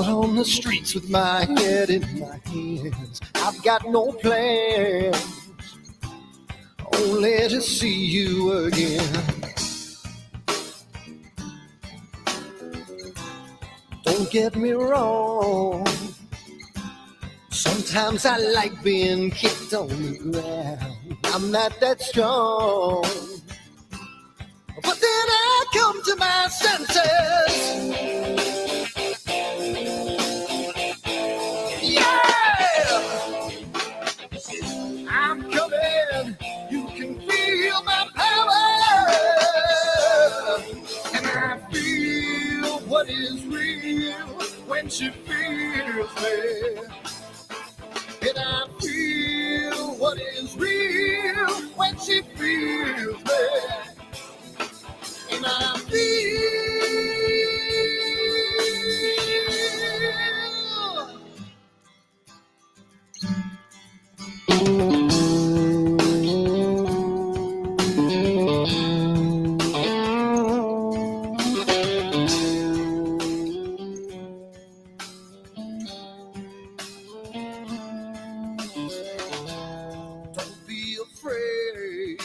out on the streets with my head in my hands. I've got no plans, only to see you again. Don't get me wrong, sometimes I like being kicked on the ground. I'm not that strong, but then I come to my senses. Yeah, I'm coming. You can feel my power, and I feel what is real when she feels me. And I feel what is real when she feels me. And I feel don't be afraid.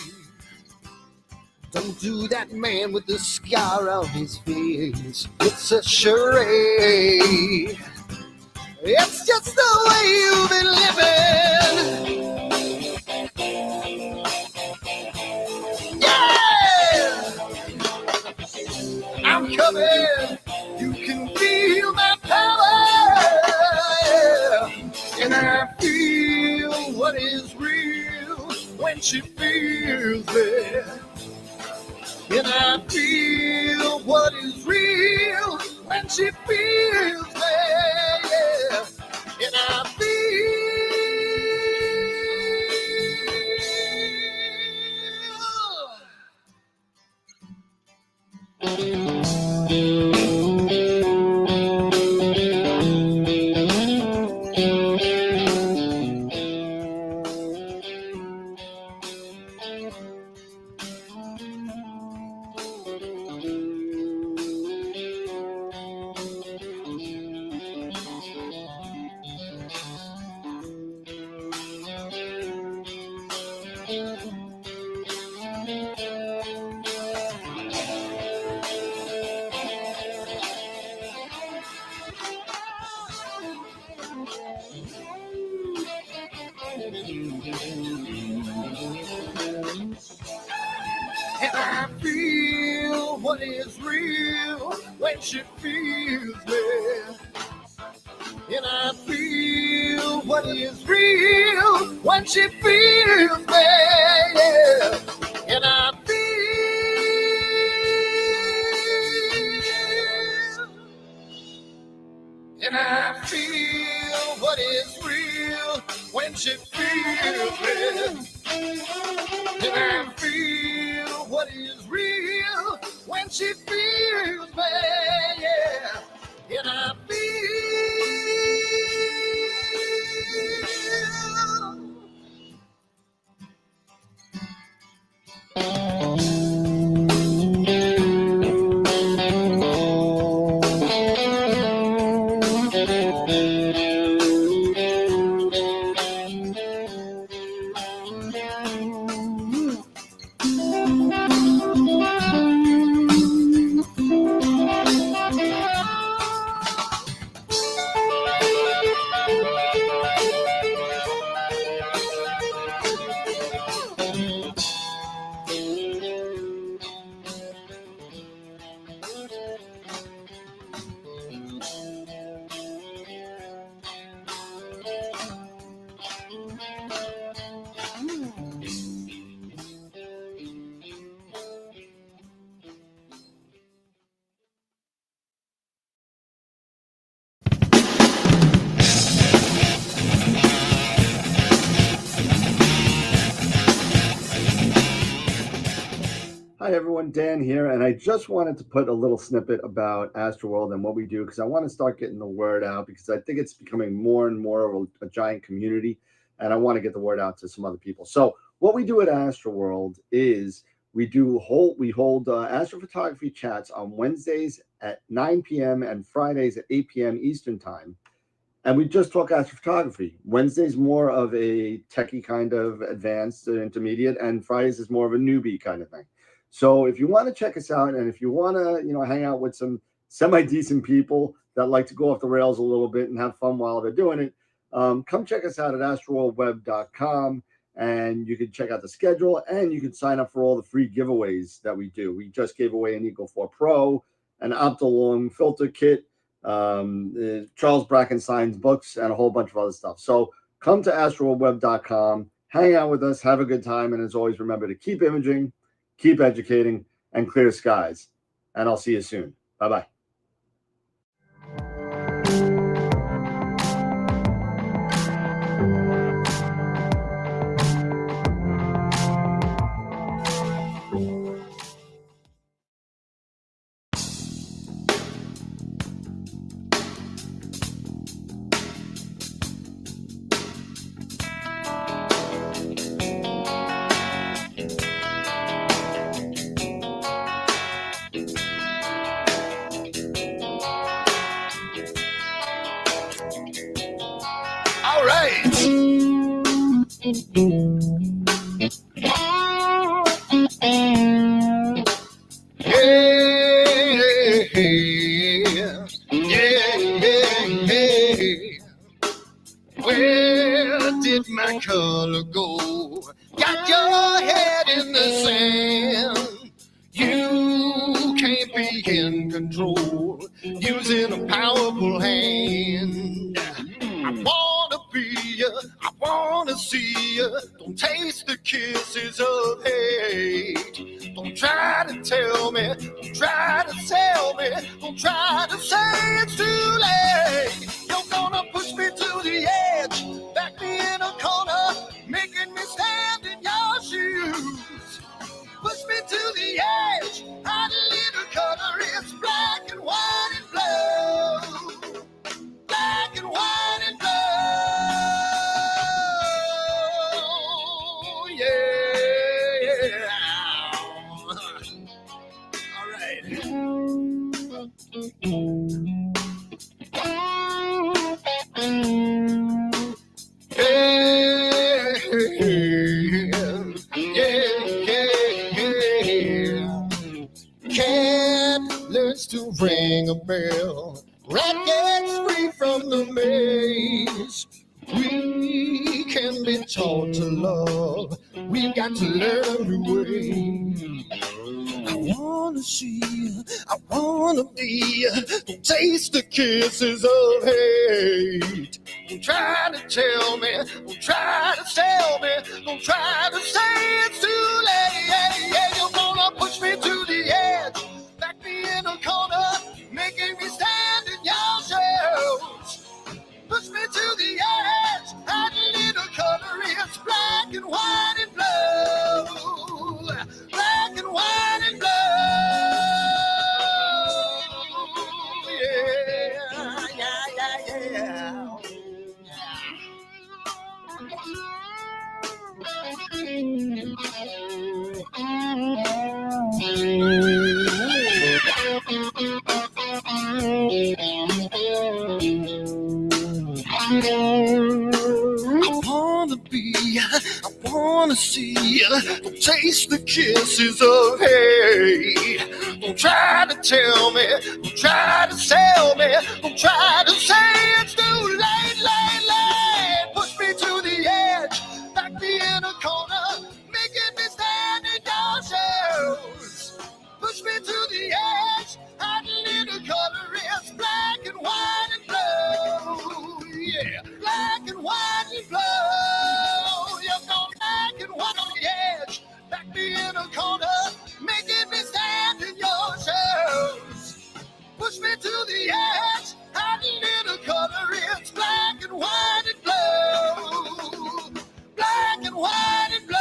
Don't do that man with the scar on his face. It's a charade. It's just the way you've been living. Yeah! I'm coming. You can feel my power. And I feel what is real when she feels it. And I feel what is real when she feels me. Yeah. And I feel what is real when she feels me. And I feel what is real when she feels me. Yeah. And I feel what is real when she feels me. And I feel what is real when she feels me. Yeah. And I feel Hi everyone, Dan here, and I just wanted to put a little snippet about AstroWorld and what we do because I want to start getting the word out because I think it's becoming more and more of a giant community, and I want to get the word out to some other people. So what we do at AstroWorld is We hold astrophotography chats on Wednesdays at 9 p.m. and Fridays at 8 p.m. Eastern time. And we just talk astrophotography. Wednesday's more of a techie kind of advanced intermediate, and Fridays is more of a newbie kind of thing. So if you want to check us out, and if you want to, hang out with some semi-decent people that like to go off the rails a little bit and have fun while they're doing it, come check us out at astroworldweb.com, and you can check out the schedule, and you can sign up for all the free giveaways that we do. We just gave away an Eagle 4 Pro, an Optolong filter kit, Charles Brackenstein's books, and a whole bunch of other stuff. So come to astroworldweb.com, hang out with us, have a good time, and as always, remember to keep imaging, keep educating, and clear skies. And I'll see you soon. Bye-bye. All right. Where did my color go? Got your head in the sand. You can't be in control using a powerful hand. I wanna be you, I wanna see you. Don't taste the kisses of hate. Don't try to tell me, don't try to sell me, don't try to say it's too late. You're gonna push me to the edge, back me in a corner, making me stand in your shoes. Push me to the edge, hide a little color, it's black and white and blue. Black and white and blue, yeah. All right. Cat learns to ring a bell. Rat gets free from the maze. We can be taught to love. We've got to learn a new way. I wanna see you, I wanna be you. Don't taste the kisses of hate. Don't try to tell me, don't try to sell me, don't try to say it's too late. You're gonna push me to the edge, back me in a corner, making me stand in your shoes. Push me to the edge, add a little color, it's black and white and blue. Black and white and blue. I wanna be, I wanna see, don't taste the kisses of hate. Don't try to tell me, don't try to sell me, don't try to say it's too late. Push me to the edge, back me in a corner, making me stand in your shoes. Push me to the edge, add a little color, it's black and white and blue. Yeah, black and white and blue. You're going black and white on the edge, back me in a corner, making me stand in your shoes. Push me to the edge, add a little color, it's black and white and blue. Black and white and blue.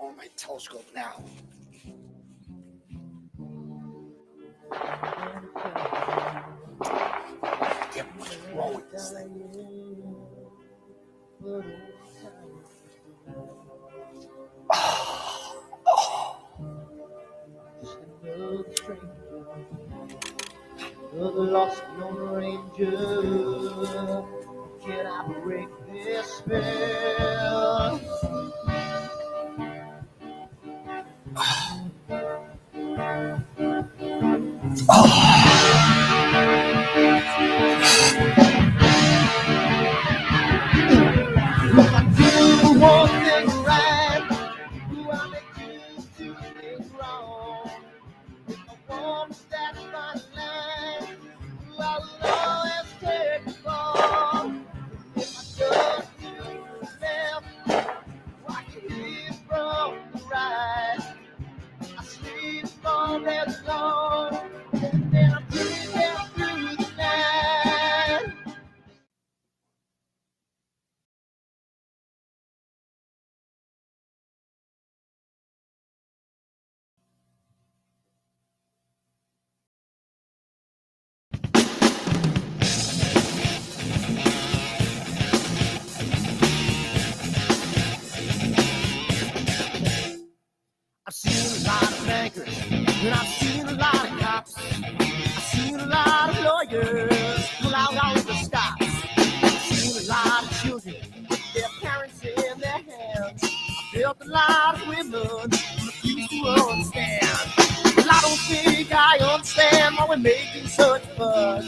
on my telescope now. Damn, what's wrong with this thing? Another lost Lone Ranger. Can I break this spell? Do one thing right, do I make you do things wrong? If I want that fine line, I will always take the fall. If I just do the left, watch you hit from the right. I sleep all day long, and then I'm breathing through the night. I've seen a lot of bankers, and I've seen a lot of cops. I've seen a lot of lawyers pull out all of the stops. I've seen a lot of children with their parents in their hands. I've felt a lot of women refuse to understand. Well, I don't think I understand why we're making such a fuss.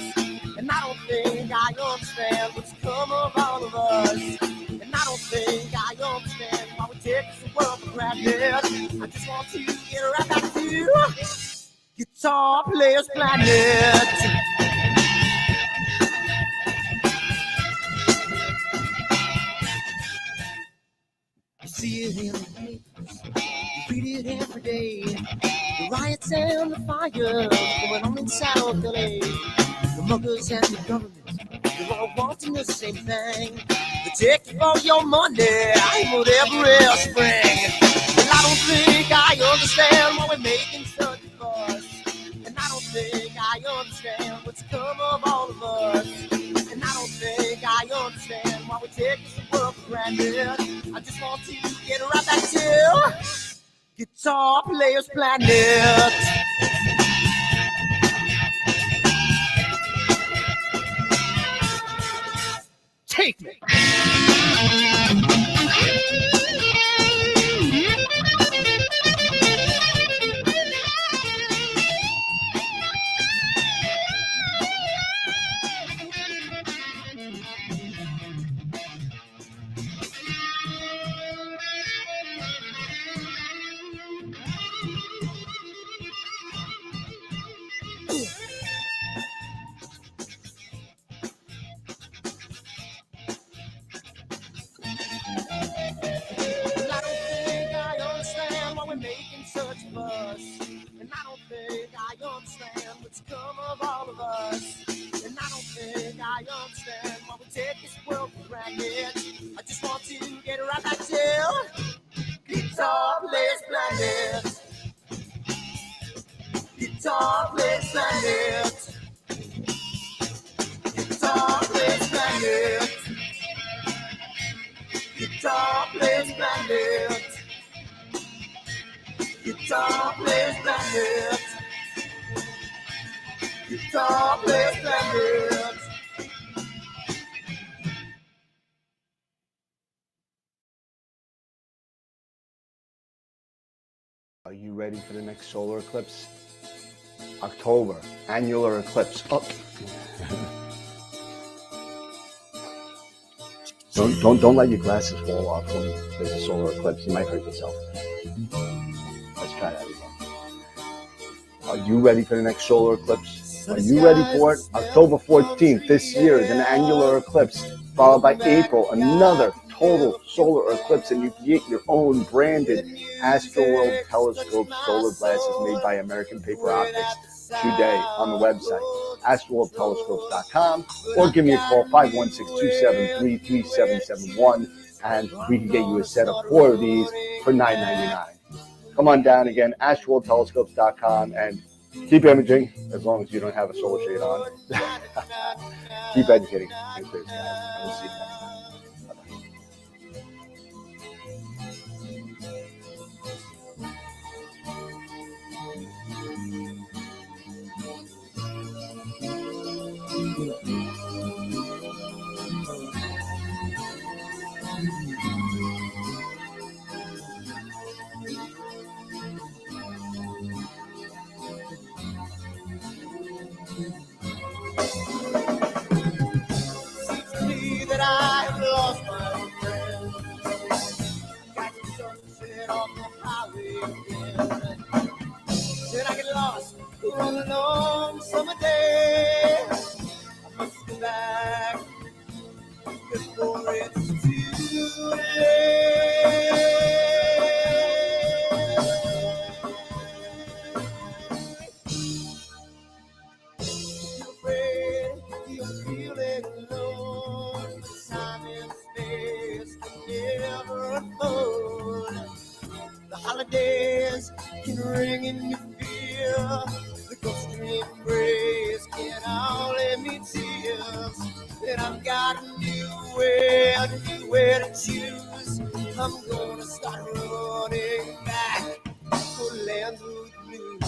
And I don't think I understand what's come of all of us. And I don't think I understand why we take this world for granted. I just want to get right back to Guitar Players Planet. You see it in the papers, you read it every day. The riots and the fires going on in South LA. The muggers and the government, they're all wanting the same thing. They take all your money and whatever else bring. Well, I don't think I understand why we're making such a fuss. And I don't think I understand what's come of all of us. And I don't think I understand why we take this world for granted. I just want to get right back to Guitar Players Planet. Take me. Are you ready for the next solar eclipse? October, annular eclipse. Oh. Don't let your glasses fall off when there's a solar eclipse. You might hurt yourself. Let's try that again. Are you ready for the next solar eclipse? Are you ready for it? October 14th this year is an annular eclipse, followed by April, another total solar eclipse, and you can get your own branded AstroWorld telescope solar glasses made by American Paper Optics today on the website. AstroWorldTelescopes.com, or give me a call, 516-273-3771, and we can get you a set of 4 of these for $9.99. Come on down again, AstroWorldTelescopes.com, and keep imaging as long as you don't have a solar shade on. Keep educating. Thanks, guys. And we'll see you next time. Seems to me that I have lost my friend. Got the sunset on the highway again. Then I get lost on a long summer day. I must go back before it's too late. You're feeling alone. Time and space can never unfold. The holidays can ring in your fear. The ghostly embrace can only mean tears. And I've got a new way to choose. I'm gonna start running back for lands of blue.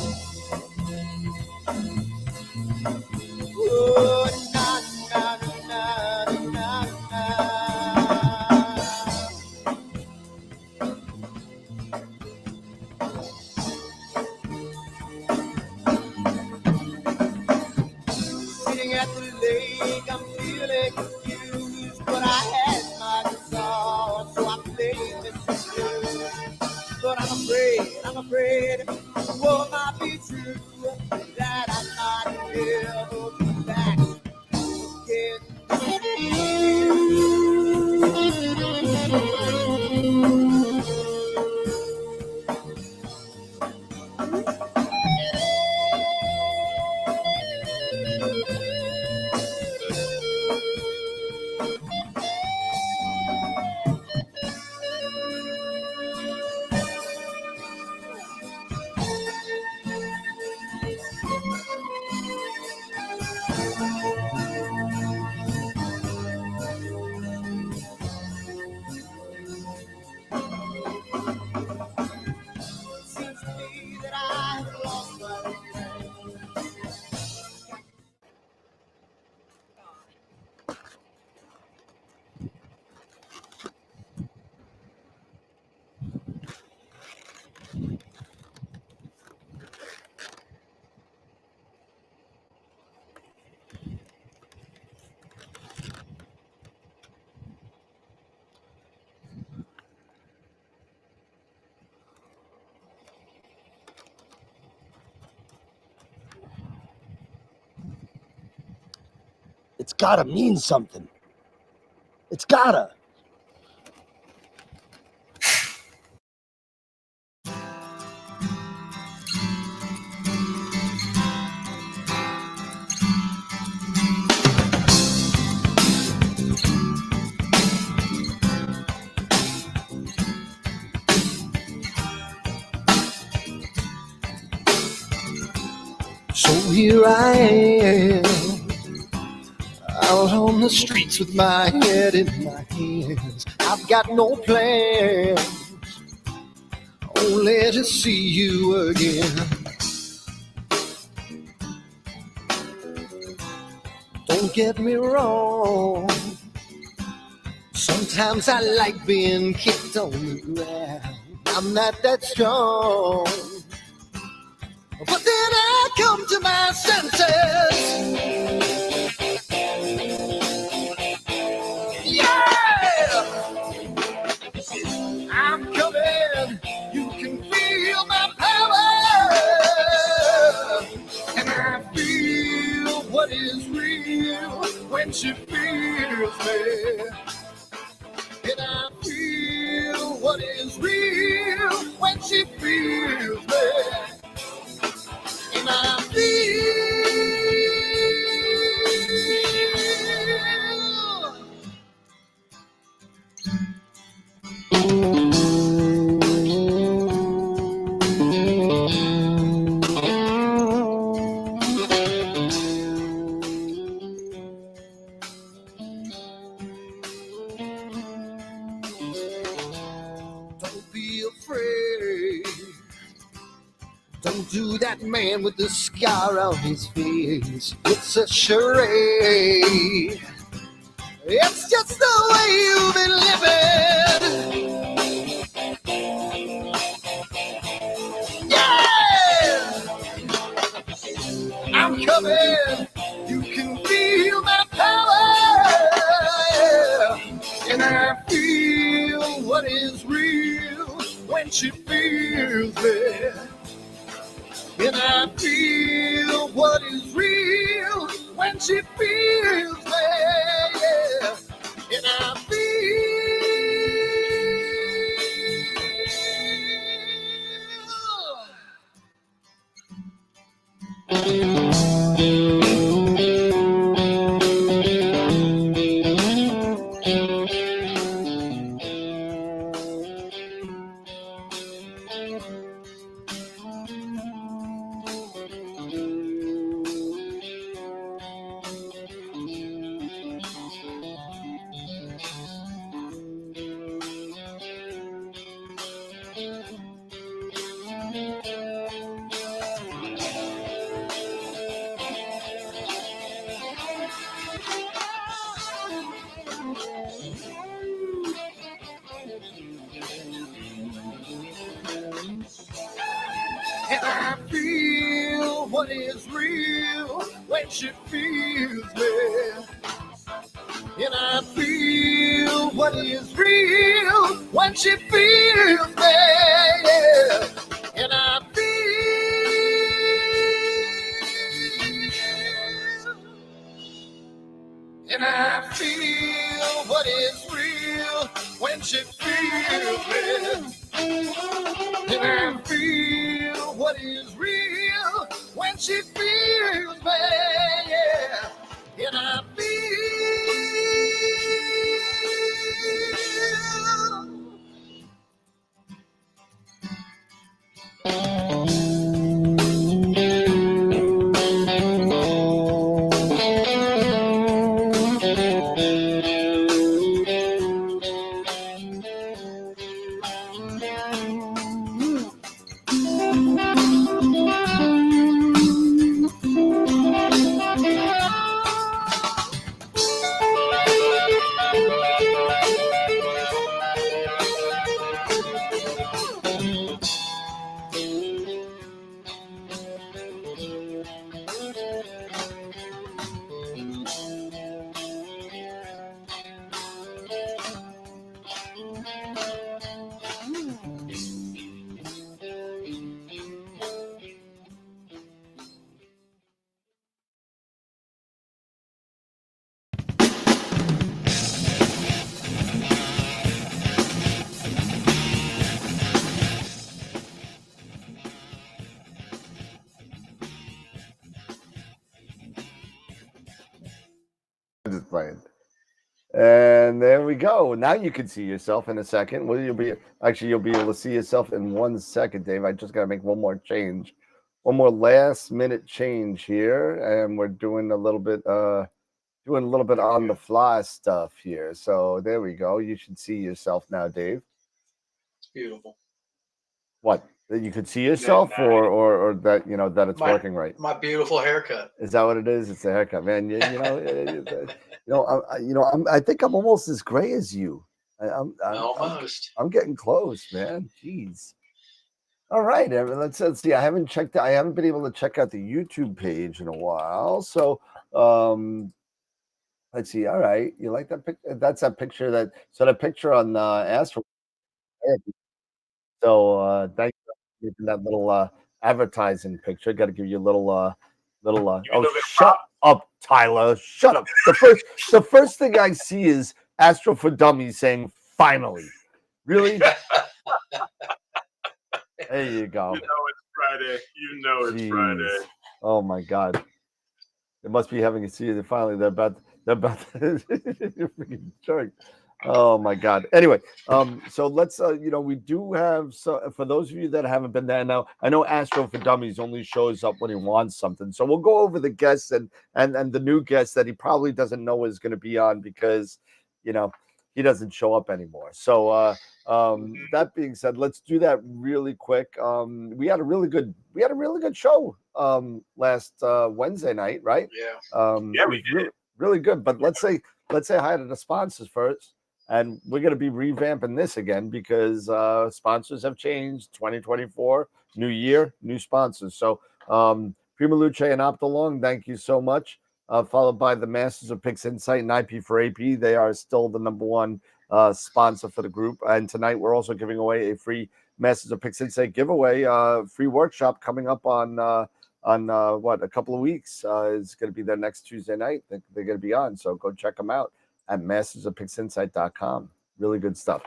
Oh, na na na na na. Sitting at the lake, I'm feeling confused, but I had my guitar, so I played this blues. But I'm afraid, what might be true, that I might never be back again. Seems to me that I've lost my friend. It's gotta mean something. It's gotta. So here I am, out on the streets with my head in my hands. I've got no plans, only to see you again. Don't get me wrong, sometimes I like being kicked on the ground. I'm not that strong, but then I come to my senses. Yeah! I'm coming. You can feel my power. And I feel what is real when she feels me. And I feel what is real when she feels me. And I feel to that man with the scar on his face. It's a charade. It's just the way you've been living. Yeah! I'm coming. You can feel my power. Yeah. And I feel what is real when she feels it. And I feel what is real when she feels it. Yeah. And I And I feel what is real when she feels me. And I feel what is real when she feels me. Yeah. And I feel what is real when she feels me. And I feel what is real when she feels me, yeah. And I feel just playing. And there we go. Now you can see yourself in a second. Well, you'll be able to see yourself in 1 second, Dave. I just got to make one more change, one more last minute change here, and we're doing a little bit on the fly stuff here. So there we go. You should see yourself now, Dave. It's beautiful. What? That you could see yourself, or that that it's working right. My beautiful haircut. Is that what it is? It's a haircut, man. I think I'm almost as gray as you. Almost. I'm getting close, man. Jeez. All right, let's see. I haven't been able to check out the YouTube page in a while. So let's see. All right, you like that picture? That's that picture that picture on AstroWorld. So thank you for giving that little advertising picture. Got to give you a little oh, shut up, Tyler. Shut up. The first thing I see is Astro for Dummies saying finally. Really? There you go. You know it's Friday. It's Friday. Oh my God. They must be having a see you finally. They're about to freaking jerk. Oh my God. Anyway, so let's we do have, so for those of you that haven't been there now, I know Astro for Dummies only shows up when he wants something. So we'll go over the guests and the new guest that he probably doesn't know is going to be on because he doesn't show up anymore. So that being said, let's do that really quick. We had a really good show last Wednesday night, right? Yeah. Yeah, we it was really good. But let's say hi to the sponsors first. And we're going to be revamping this again because sponsors have changed. 2024, new year, new sponsors. So Prima Luce and Optalong, thank you so much. Followed by the Masters of Picks Insight and IP4AP. They are still the number one sponsor for the group. And tonight we're also giving away a free Masters of Picks Insight giveaway, free workshop coming up on a couple of weeks. It's going to be their next Tuesday night. They're going to be on. So go check them out at mastersofpicksinsight.com. Really good stuff.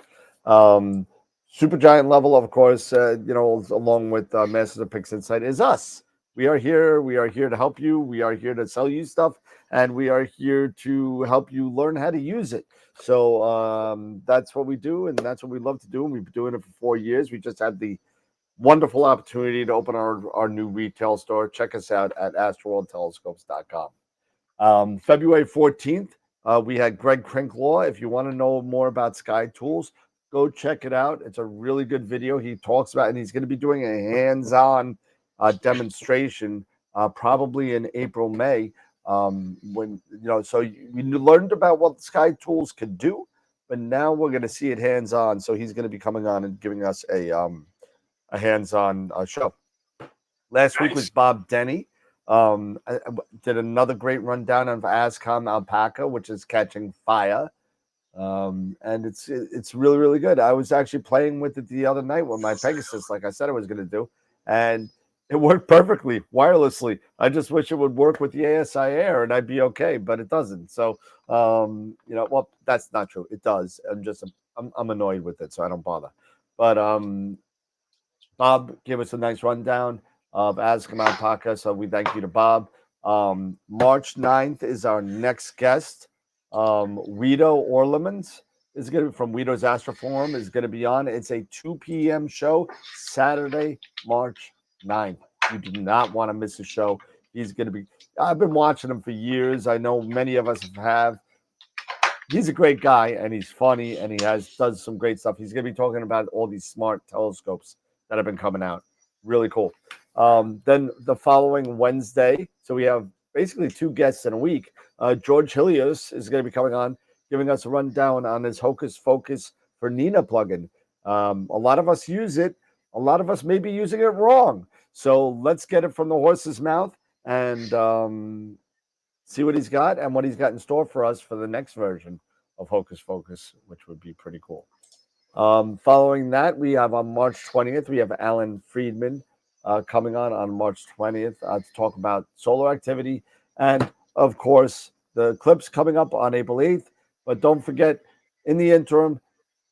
Super Giant level, of course, along with Masters of Picks Insight is us. We are here. We are here to help you. We are here to sell you stuff, and we are here to help you learn how to use it. So that's what we do, and that's what we love to do. And we've been doing it for 4 years. We just had the wonderful opportunity to open our new retail store. Check us out at astroworldtelescopes.com. February 14th, we had Greg Crinklaw. If you want to know more about Sky Tools, go check it out. It's a really good video. He talks about, and he's going to be doing a hands-on demonstration probably in April, May. We learned about what Sky Tools could do, but now we're going to see it hands-on. So he's going to be coming on and giving us a hands-on show. Last week was Bob Denny. I did another great rundown of Ascom Alpaca, which is catching fire. And it's really, really good. I was actually playing with it the other night with my Pegasus, like I said I was going to do, and it worked perfectly wirelessly. I just wish it would work with the ASI Air and I'd be okay, but it doesn't. So, well, that's not true. It does. I'm annoyed with it, so I don't bother. But Bob gave us a nice rundown of Ascom Alpaca, so we thank you to Bob. March 9th is our next guest. Guido Orlemans is going to be from Guido's Astroforum is going to be on. It's a 2 p.m. show, Saturday, March 9th. You do not want to miss a show. He's going to be, I've been watching him for years. I know many of us have. He's a great guy, and he's funny, and he does some great stuff. He's going to be talking about all these smart telescopes that have been coming out. Really cool. Then the following Wednesday, so we have basically 2 guests in a week. George Hilios is going to be coming on, giving us a rundown on his Hocus Focus for Nina plugin. A lot of us use it. A lot of us may be using it wrong. So let's get it from the horse's mouth and see what he's got and what he's got in store for us for the next version of Hocus Focus, which would be pretty cool. Following that, we have on March 20th, we have Alan Friedman coming on March 20th to talk about solar activity. And, of course, the eclipse coming up on April 8th. But don't forget, in the interim,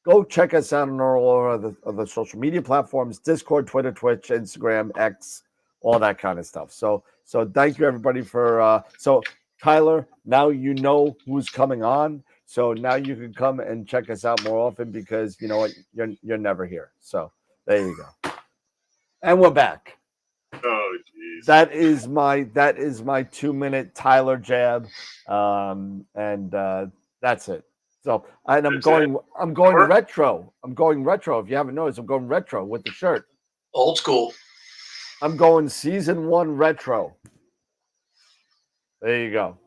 go check us out on all of the social media platforms, Discord, Twitter, Twitch, Instagram, X, all that kind of stuff. So thank you, everybody, for so Tyler, now you know who's coming on. So now you can come and check us out more often because you know what, you're never here. So there you go. And we're back. Oh, geez. That is my 2-minute Tyler jab, and that's it. So I'm going retro. I'm going retro. If you haven't noticed, I'm going retro with the shirt. Old school. I'm going season 1 retro. There you go.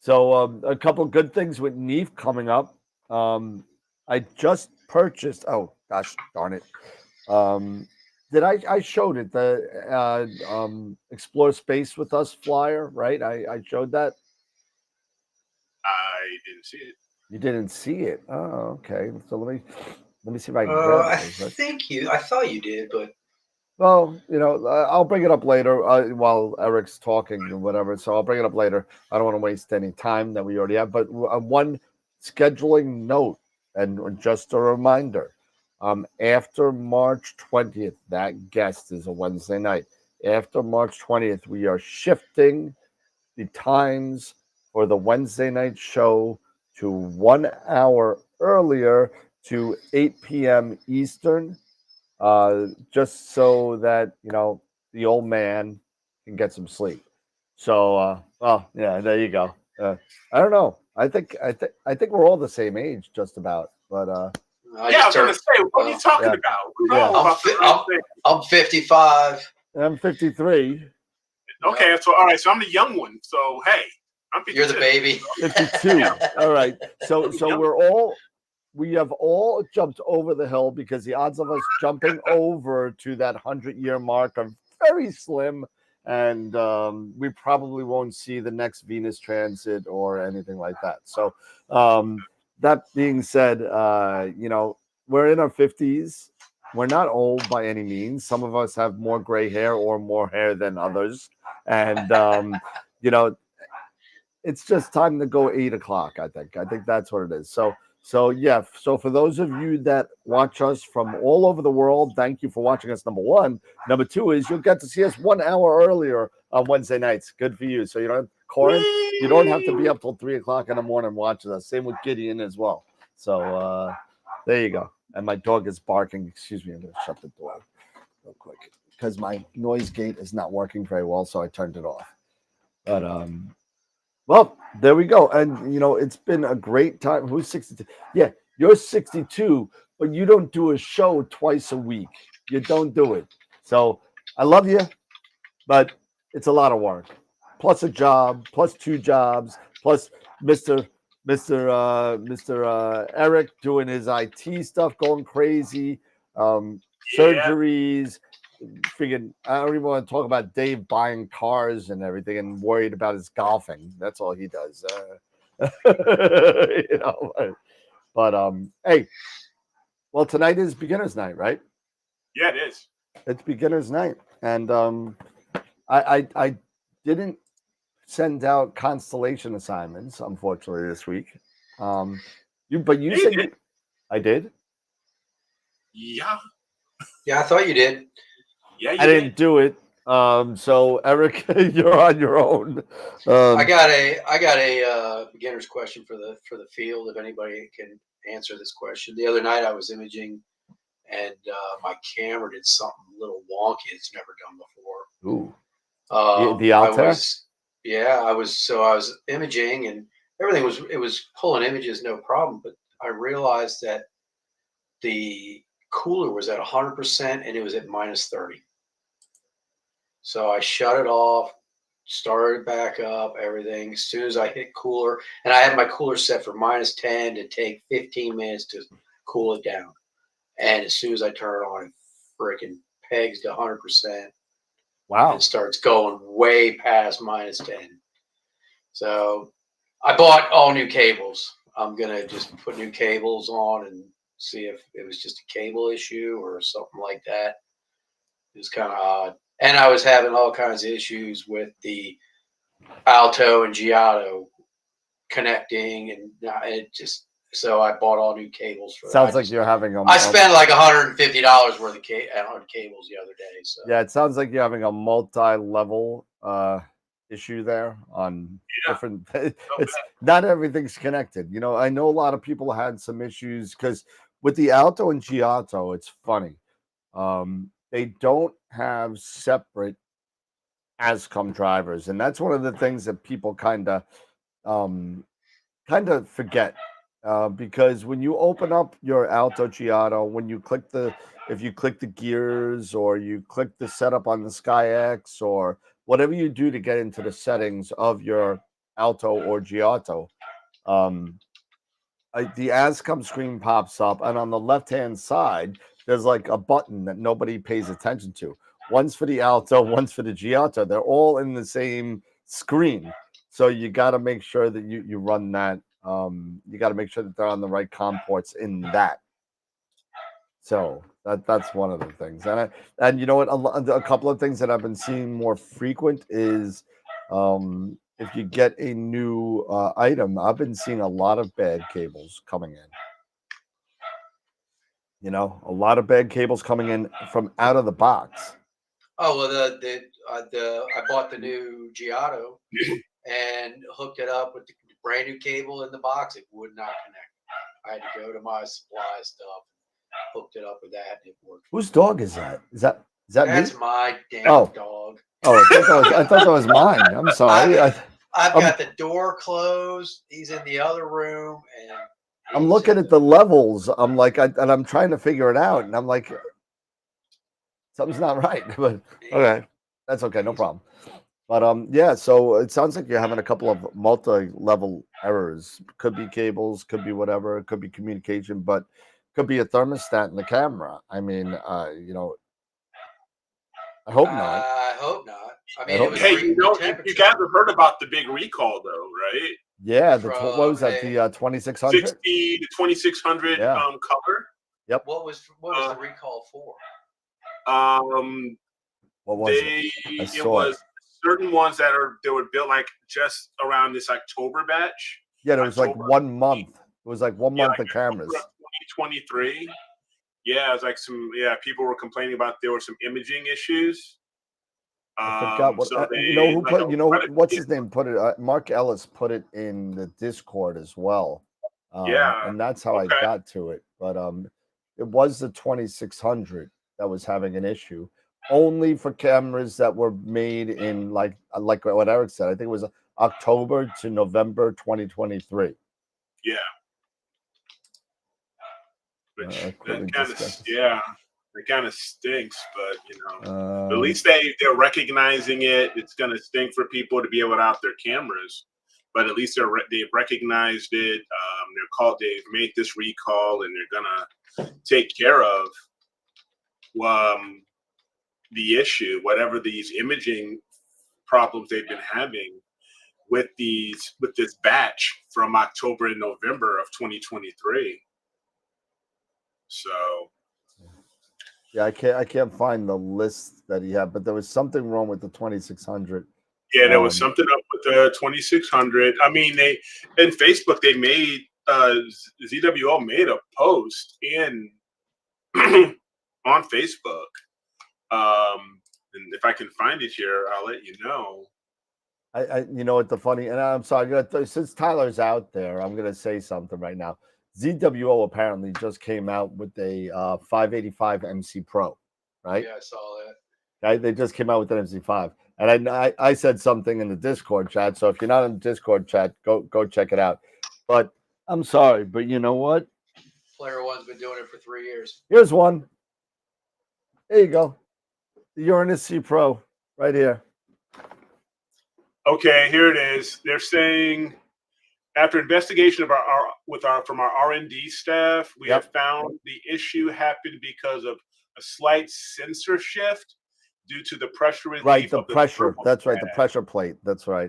So a couple good things with Neef coming up. I just purchased. Oh gosh, darn it! Did I showed it the Explore Space with Us flyer, right? I showed that. I didn't see it. You didn't see it? Oh, okay. So let me see if I can grab it. I thought you did, but well, I'll bring it up later while Eric's talking or whatever. So I'll bring it up later. I don't want to waste any time that we already have. But one scheduling note, and just a reminder, after March 20th, that guest is a Wednesday night. After March 20th, we are shifting the times for the Wednesday night show to 1 hour earlier to 8 p.m. Eastern. Just so that the old man can get some sleep. So, well, yeah, there you go. I don't know. I think we're all the same age, just about. But I I just was going to turned. say, what are you talking Yeah. about? We Yeah. all about the I'm, same thing. I'm 55. I'm 53. Okay, so all right, so I'm the young one. So hey, I'm 52. You're the baby. 52. All right. So we have all jumped over the hill because the odds of us jumping over to that 100-year mark are very slim, and we probably won't see the next Venus transit or anything like that. So that being said, we're in our 50s. We're not old by any means. Some of us have more gray hair or more hair than others, and it's just time to go 8 o'clock. I think that's what it is. So yeah. So for those of you that watch us from all over the world, thank you for watching us. Number one. Number two is you'll get to see us 1 hour earlier on Wednesday nights. Good for you. So you don't, Corin, you don't have to be up till 3 o'clock in the morning watching us. Same with Gideon as well. So there you go. And my dog is barking. Excuse me. I'm gonna shut the door real quick because my noise gate is not working very well. So I turned it off. But well, there we go. And, it's been a great time. Who's 62? Yeah, you're 62, but you don't do a show twice a week. You don't do it. So I love you, but it's a lot of work. Plus a job, plus 2 jobs, plus Mr. Eric doing his IT stuff, going crazy, surgeries. Freaking, I don't even want to talk about Dave buying cars and everything and worried about his golfing. That's all he does. But hey, well, tonight is beginner's night, right? Yeah, it is. It's beginner's night, and I didn't send out constellation assignments, unfortunately, this week. You said did. I did. Yeah. Yeah, I thought you did. Yeah, you I didn't do it. So Eric, you're on your own. I got a beginner's question for the field. If anybody can answer this question, the other night I was imaging, and my camera did something a little wonky it's never done before. Ooh, the Altair. I was imaging, and everything was pulling images no problem, but I realized that the cooler was at 100% and it was at minus 30. So I shut it off, started back up, everything. As soon as I hit cooler, and I had my cooler set for minus 10 to take 15 minutes to cool it down. And as soon as I turn it on, it freaking pegs to 100%. Wow. It starts going way past minus 10. So I bought all new cables. I'm going to just put new cables on and see if it was just a cable issue or something like that. It was kind of odd. And I was having all kinds of issues with the Alto and Giotto connecting, and it just, so I bought all new cables for Sounds like you're having a. I spent like $150 worth of cables the other day. So yeah, it sounds like you're having a multi-level issue there on different. It's not everything's connected. I know a lot of people had some issues because with the Alto and Giotto, it's funny. They don't have separate ASCOM drivers, and that's one of the things that people kind of forget. Because when you open up your Alto Giotto, if you click the gears or you click the setup on the SkyX or whatever you do to get into the settings of your Alto or Giotto, the ASCOM screen pops up, and on the left-hand side, there's like a button that nobody pays attention to. One's for the Alto, one's for the Giotto. They're all in the same screen. So you got to make sure that you run that. You got to make sure that they're on the right COM ports in that. So that's one of the things. And you know what? A couple of things that I've been seeing more frequent is if you get a new item, I've been seeing a lot of bad cables coming in. A lot of bad cables coming in from out of the box. Oh well, I bought the new Giotto and hooked it up with the brand new cable in the box. It would not connect. I had to go to my supply stuff, hooked it up with that, and it worked. Whose dog is that? Is that That's me? my damn dog. Oh, I thought that was mine. I'm sorry. I've got the door closed. He's in the other room, and I'm looking at the levels. I'm like, and I'm trying to figure it out, and I'm like, something's not right. But okay, that's okay, no problem. But yeah. So it sounds like you're having a couple of multi-level errors. Could be cables, could be whatever. It could be communication, but could be a thermostat in the camera. I mean, I hope not. I hope not. I mean, hope it was Hey, reading the temperature. you guys have heard about the big recall, though, right? Yeah, what was that? The 2600, 60 to 2600 Yeah. color. Yep. What was the recall for? What was it? It was certain ones that were built like just around this October batch. Yeah, it was like 1 month. It was like 1 month of cameras. 2023. Yeah, it was like people were complaining about there were some imaging issues. I forgot what what's his name put it. Mark Ellis put it in the Discord as well. And that's how I got to it. But it was the 2600 that was having an issue, only for cameras that were made in like what Eric said. I think it was October to November 2023. Yeah. Which it kind of stinks, but at least they're recognizing it. It's going to stink for people to be able to out their cameras, but at least they've recognized it. They've made this recall, and they're going to take care of the issue, whatever these imaging problems they've been having with this batch from October and November of 2023. So. Yeah, I can't find the list that he had, but there was something wrong with the 2600. Yeah, there was something up with the 2600. I mean, in Facebook they made ZWO made a post on Facebook. And if I can find it here, I'll let you know. I you know what the funny, and I'm sorry, since Tyler's out there, I'm gonna say something right now. ZWO apparently just came out with a 585 MC Pro, right? Yeah, I saw that. Right? They just came out with an MC5, and I said something in the Discord chat. So if you're not in the Discord chat, go check it out. But I'm sorry, but you know what? Player One's been doing it for 3 years. Here's one. There you go. The Uranus C Pro right here. Okay, here it is. They're saying, after investigation from our R&D staff, we have found the issue happened because of a slight sensor shift due to the pressure relief. Right, the pressure. That's right, the pressure plate. That's right.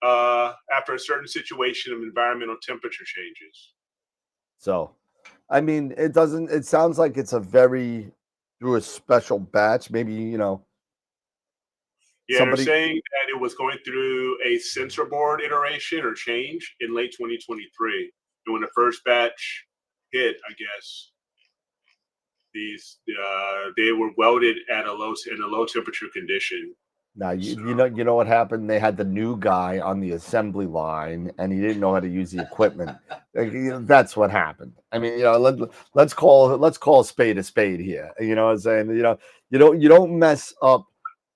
After a certain situation of environmental temperature changes. So, I mean, it sounds like it's through a special batch. Maybe, Yeah, they're saying that it was going through a sensor board iteration or change in late 2023. And when the first batch hit, I guess they were welded in a low temperature condition. Now you know what happened? They had the new guy on the assembly line, and he didn't know how to use the equipment. That's what happened. I mean, let's call a spade here. You know what I'm saying? You don't mess up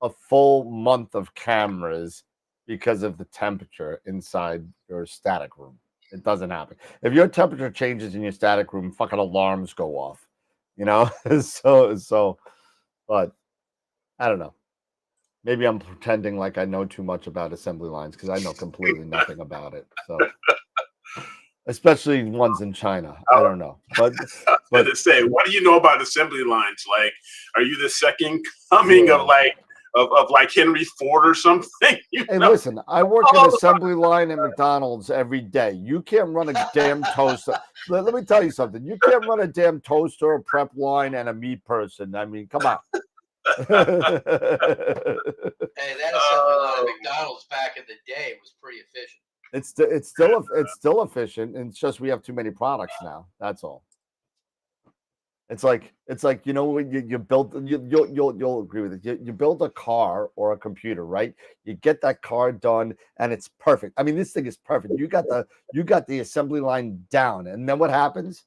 a full month of cameras because of the temperature inside your static room. It doesn't happen. If your temperature changes in your static room, fucking alarms go off. So, but I don't know. Maybe I'm pretending like I know too much about assembly lines because I know completely nothing about it. So, especially ones in China, I don't know. But to say, what do you know about assembly lines? Like, are you the second coming of Henry Ford or something? Listen, I work an assembly line at McDonald's every day. You can't run a damn toaster. Let me tell you something. You can't run a damn toaster, a prep line, and a meat person. I mean, come on. Hey, that assembly line at McDonald's back in the day was pretty efficient. It's still efficient. It's just we have too many products now. That's all. It's like you build. You'll agree with it. You build a car or a computer, right? You get that car done, and it's perfect. I mean, this thing is perfect. You got the assembly line down, and then what happens?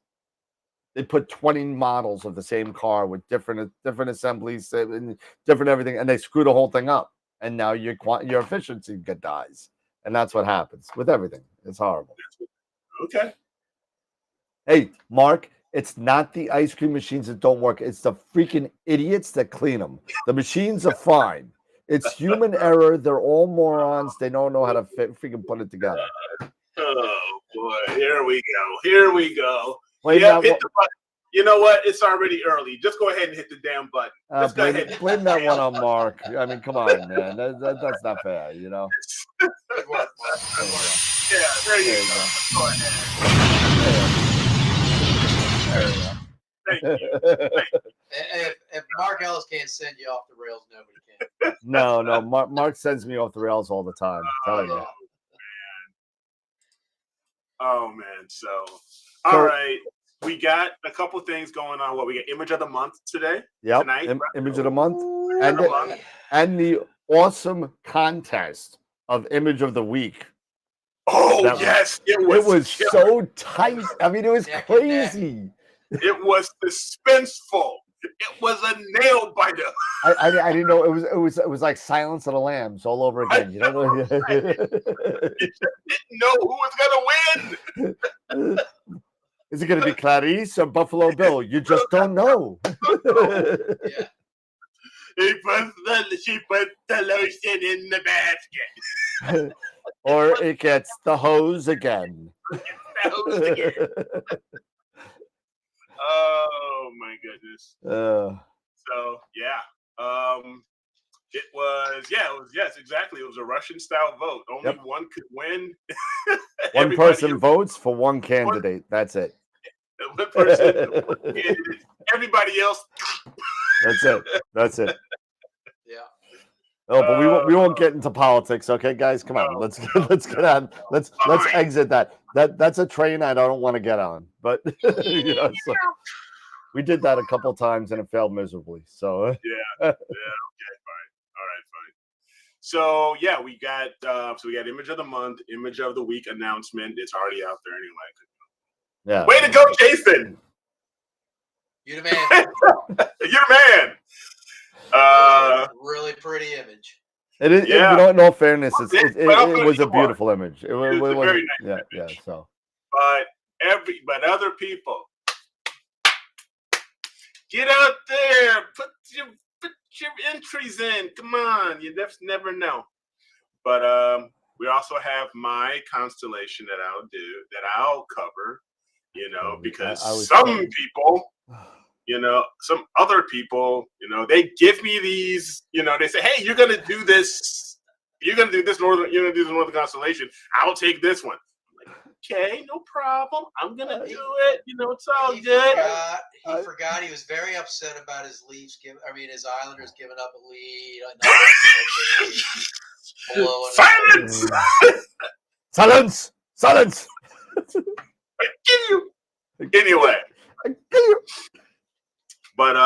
They put 20 models of the same car with different assemblies and different everything, and they screw the whole thing up. and now your efficiency dies, and that's what happens with everything. It's horrible. Okay. Hey, Mark, it's not the ice cream machines that don't work. It's the freaking idiots that clean them. The machines are fine. It's human error. They're all morons. They don't know how to freaking put it together. Oh boy, here we go. Here we go. Hit the button. You know what? It's already early. Just go ahead and hit the damn button. Just go ahead. Blame that one on Mark. I mean, come on, man. That's not fair, you know. Good work, Mark. Good work. Yeah, there you go. Go ahead. Thank you. If Mark Ellis can't send you off the rails, nobody can. No. Mark sends me off the rails all the time. I'm telling you. Oh man. So all right. We got a couple things going on. What we got? Image of the month today. Yep. Tonight. Image of the month, and the awesome contest of image of the week. Oh yes, it was so tight. I mean, it was crazy. It was suspenseful. It was a nail biter. I didn't know it was like Silence of the Lambs all over again. You know, you didn't know who was gonna win. Is it going to be Clarice or Buffalo Bill? You just don't know. Yeah. She put the lotion in the basket. Or it gets the hose again. Oh my goodness. So yeah. It was exactly. It was a Russian style vote. Only one could win. One person votes for one candidate. That's it. One person, one candidate. Everybody else. That's it. Yeah. Oh, but we won't get into politics, okay, guys? Come on, let's get on. Let's exit that. That's a train I don't want to get on. But you know, so we did that a couple times and it failed miserably. So okay, fine. All right, fine. So yeah, we got image of the month, image of the week announcement. It's already out there anyway. Yeah. Way to go, Jason. You're the man. You're the man. Really pretty image. It is. Yeah. You know, in all fairness, it was a beautiful image. It was a very nice yeah. image. So, but other people, get out there, put your entries in. Come on, you just never know. But we also have my constellation that I'll cover. You know, because some people, you know, some other people, you know, they give me these, you know, they say, hey, you're gonna do this northern constellation. I'll take this one. I'm like, okay, no problem. I'm gonna do it. You know, it's all good. He forgot. He was very upset about his Leafs his Islanders giving up a lead. Silence! Silence! I kill you. Anyway, but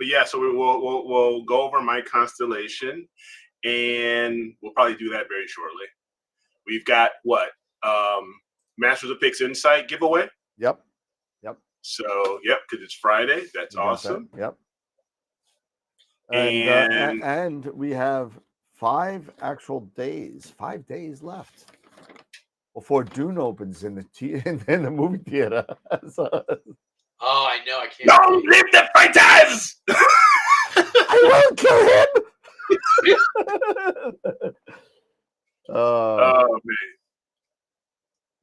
yeah. So we'll go over my constellation, and we'll probably do that very shortly. We've got Masters of Picks Insight giveaway. Yep. So because it's Friday. That's awesome. Yep. And we have 5 days left before Dune opens in the movie theater. So, oh, I know. I can't. Don't leave the fighters. I will kill him. Oh man.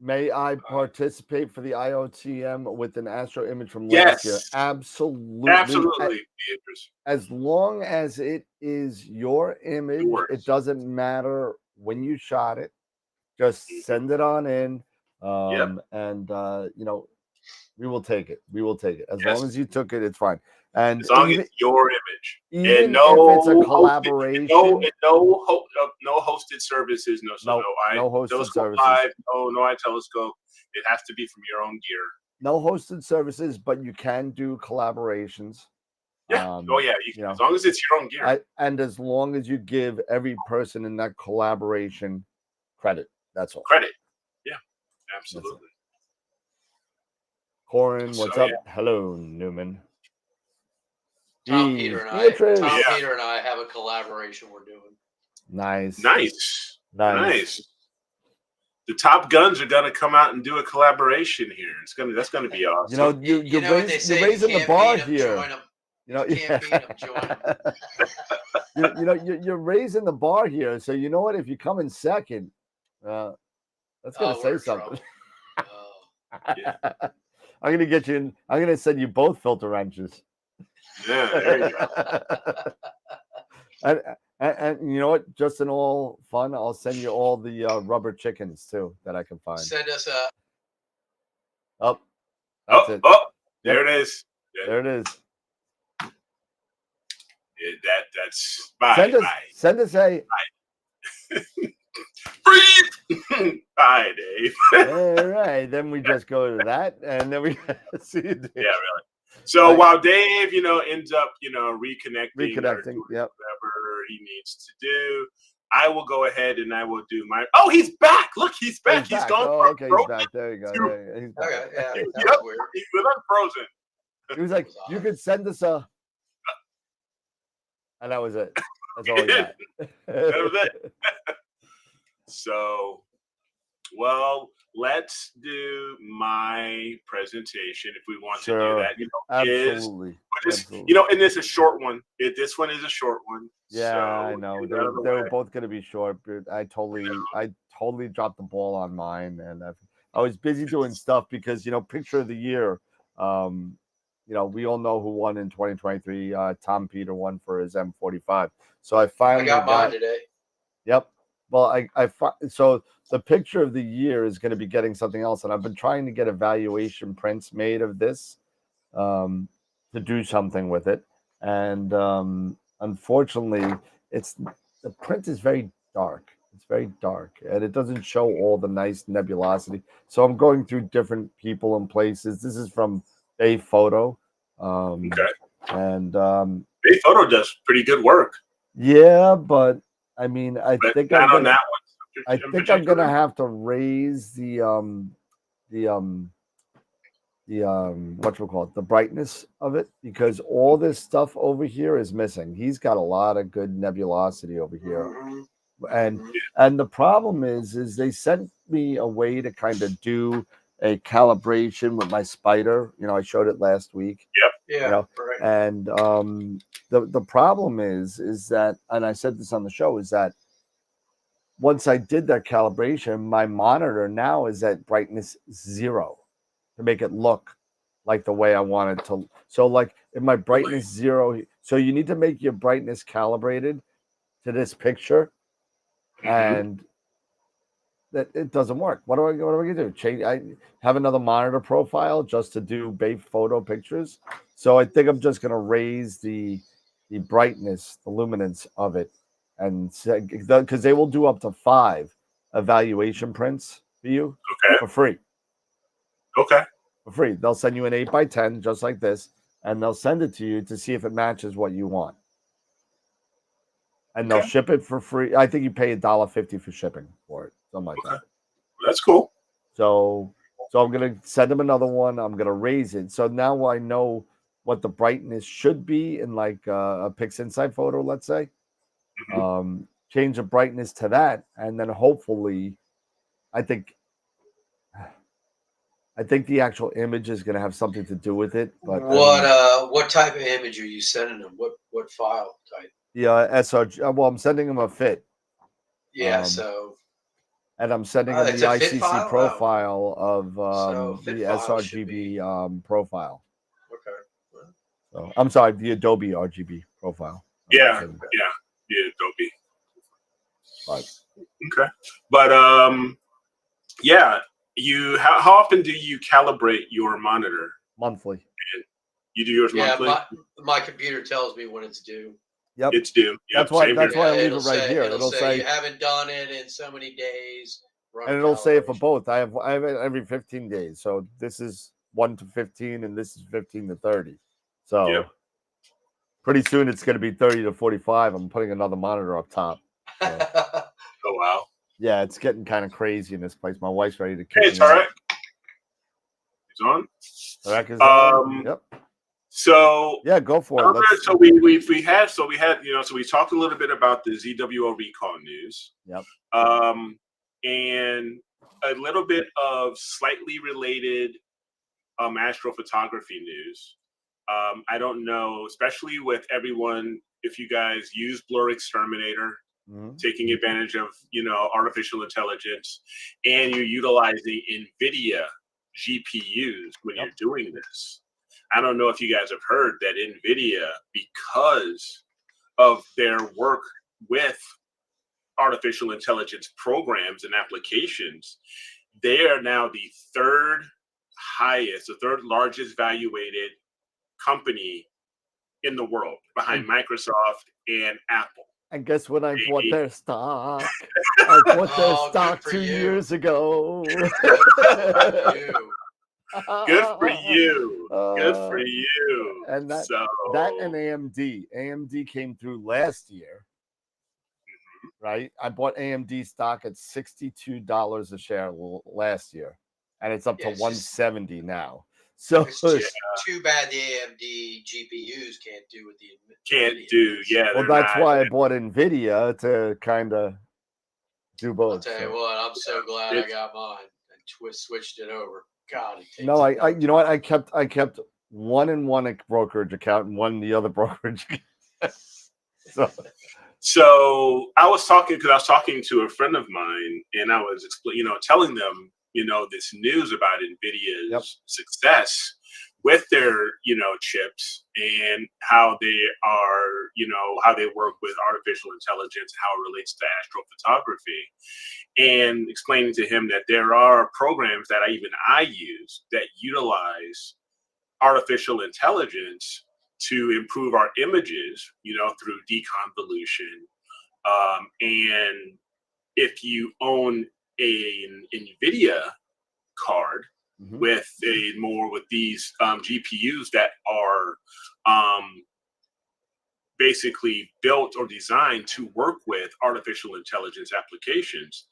May I participate for the IOTM with an astro image from last year? Absolutely. As long as it is your image, it doesn't matter when you shot it. Just send it on in, and you know, we will take it. As long as you took it, it's fine. And as long as it's your image, even if it's a collaboration, no hosted services, no hosted services, live, no iTelescope. It has to be from your own gear. No hosted services, but you can do collaborations. Yeah. You can, as long as it's your own gear, and as long as you give every person in that collaboration credit. That's all. Credit. Yeah, absolutely. Corin, what's up? Yeah. Hello, Newman. Tom, Jeez, Peter, and Beatrice. Peter and I have a collaboration we're doing. Nice. The Top Guns are gonna come out and do a collaboration here. That's gonna be awesome. You're raising the bar here. You're raising the bar here. So you know what? If you come in second, that's gonna say something. Yeah. I'm gonna get you in. I'm gonna send you both filter wrenches. Yeah, there you go. And you know what? Just in all fun, I'll send you all the rubber chickens too that I can find. Send us a. Oh, that's it. Oh, there it is. Yeah. There it is. Yeah, that's bye. Send us a. Breathe. Bye, Dave. All right, then we just go to that, and then we see you. Yeah, really. So while Dave, ends up, reconnecting, whatever he needs to do, I will go ahead and I will do my. Oh, he's back! Look, he's back. He's gone. Oh, okay, he's back. There you go. He's back. Okay, yeah, yep, he was unfrozen. He was like, "You could send us a," and that was it. That's all he got. That was it. So, well, let's do my presentation if we want to do that. Absolutely. And it's a short one. This one is a short one. Yeah, so, I know. They were both going to be short, but I totally dropped the ball on mine, and I was busy doing stuff because picture of the year. We all know who won in 2023. Tom Peter won for his M45. So I finally got mine today. Yep. Well, so the picture of the year is going to be getting something else, and I've been trying to get evaluation prints made of this to do something with it, and unfortunately, the print is very dark. It's very dark, and it doesn't show all the nice nebulosity. So I'm going through different people and places. This is from Bay Photo, okay, and Bay Photo does pretty good work. Yeah, but I mean, I think I'm gonna have to raise the the brightness of it, because all this stuff over here is missing. He's got a lot of good nebulosity over here. And the problem is they sent me a way to kind of do a calibration with my spider. I showed it last week. Yep. Yeah. Right. And the problem is that, and I said this on the show, is that once I did that calibration, my monitor now is at brightness 0 to make it look like the way I want it to. So like if my brightness 0, so you need to make your brightness calibrated to this picture, and that it doesn't work. What are we gonna do? Change? I have another monitor profile just to do Bay Photo pictures. So I think I'm just gonna raise the brightness, the luminance of it, and because they will do up to 5 evaluation prints for you for free. Okay. For free. They'll send you an 8x10 just like this, and they'll send it to you to see if it matches what you want. And they'll ship it for free. I think you pay $1.50 for shipping for it, something like that. That's cool. So I'm gonna send them another one. I'm gonna raise it. So now I know what the brightness should be in like a PixInsight photo, let's say. Change the brightness to that, and then hopefully, I think the actual image is gonna have something to do with it. But what type of image are you sending them? What file type? Yeah, SRG. Well, I'm sending them a fit. Yeah, and I'm sending them the ICC profile of the sRGB profile. Okay. So I'm sorry, the Adobe RGB profile. Yeah, the Adobe. Right. Okay, but how often do you calibrate your monitor? Monthly. You do yours monthly? Yeah, my computer tells me when it's due. Yep. It's due. Yep. That's why I leave it right here. It'll say you haven't done it in so many days. And it'll say it for both. I have it every 15 days. So this is 1 to 15, and this is 15 to 30. So pretty soon it's going to be 30 to 45. I'm putting another monitor up top. So. Oh wow. Yeah, it's getting kind of crazy in this place. My wife's ready to kick me. It's all right. He's on. Tarek is on. Yep. So yeah, go for it. So we had so we talked a little bit about the ZWO recall news. Yep. And a little bit of slightly related astrophotography news. I don't know, especially with everyone, if you guys use Blur Exterminator, taking advantage of artificial intelligence, and you're utilizing NVIDIA GPUs when you're doing this. I don't know if you guys have heard that NVIDIA, because of their work with artificial intelligence programs and applications, they are now the third largest valuated company in the world, behind Microsoft and Apple. And guess when I bought their stock? I bought their stock 2 years ago. Good for you. Good for you. And that and AMD. AMD came through last year. Right? I bought AMD stock at $62 a share last year. And it's up to 170 now. So it's just too bad the AMD GPUs can't do what the NVIDIA do. Yeah. Well, that's why I bought NVIDIA, to kind of do both. I'll tell you what, I'm so glad I got mine and switched it over. God, it takes no, I you know what? I kept one in one brokerage account and one in the other brokerage account. So I was talking to a friend of mine, and I was telling them, this news about NVIDIA's success with their, chips, and how they are, how they work with artificial intelligence, how it relates to astrophotography, and explaining to him that there are programs that I use that utilize artificial intelligence to improve our images, through deconvolution. And if you own an NVIDIA card with these GPUs that are basically built or designed to work with artificial intelligence applications,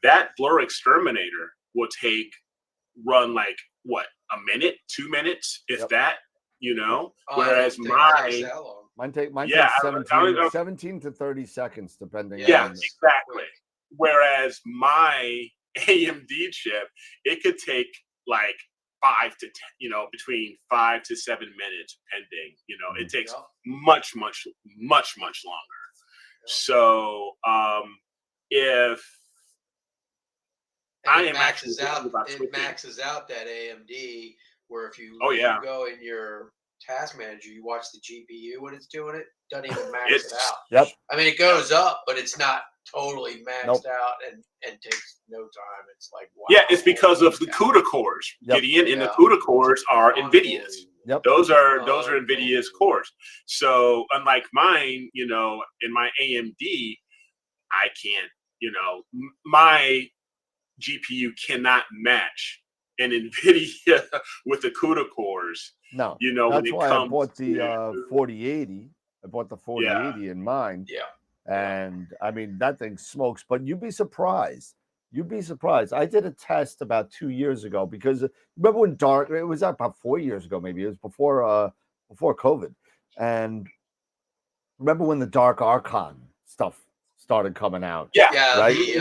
that Blur Exterminator will run like what, a minute, 2 minutes, if that, whereas mine takes 17 to 30 seconds, depending on. Yeah, exactly. Whereas my AMD chip, it could take like 5 to 10, between 5 to 7 minutes, pending. It takes much longer. So if it maxes out that AMD, where if you go in your task manager, you watch the GPU when it's doing it, doesn't even max it out. Yep. I mean, it goes up, but it's not totally maxed out and takes no time. It's like, wow. Yeah, it's because of the CUDA cores, Gideon, and the CUDA cores are NVIDIA's. Yep. Those are NVIDIA's cores. So unlike mine, in my AMD, I can't, my GPU cannot match an NVIDIA with the CUDA cores. No, that's why I bought the 4080. I bought the 4080 in mine. Yeah. And I mean, that thing smokes, but you'd be surprised. I did a test about 2 years ago, because remember when it was about 4 years ago, maybe it was before COVID. And remember when the Dark Archon stuff started coming out? Yeah, right. Easy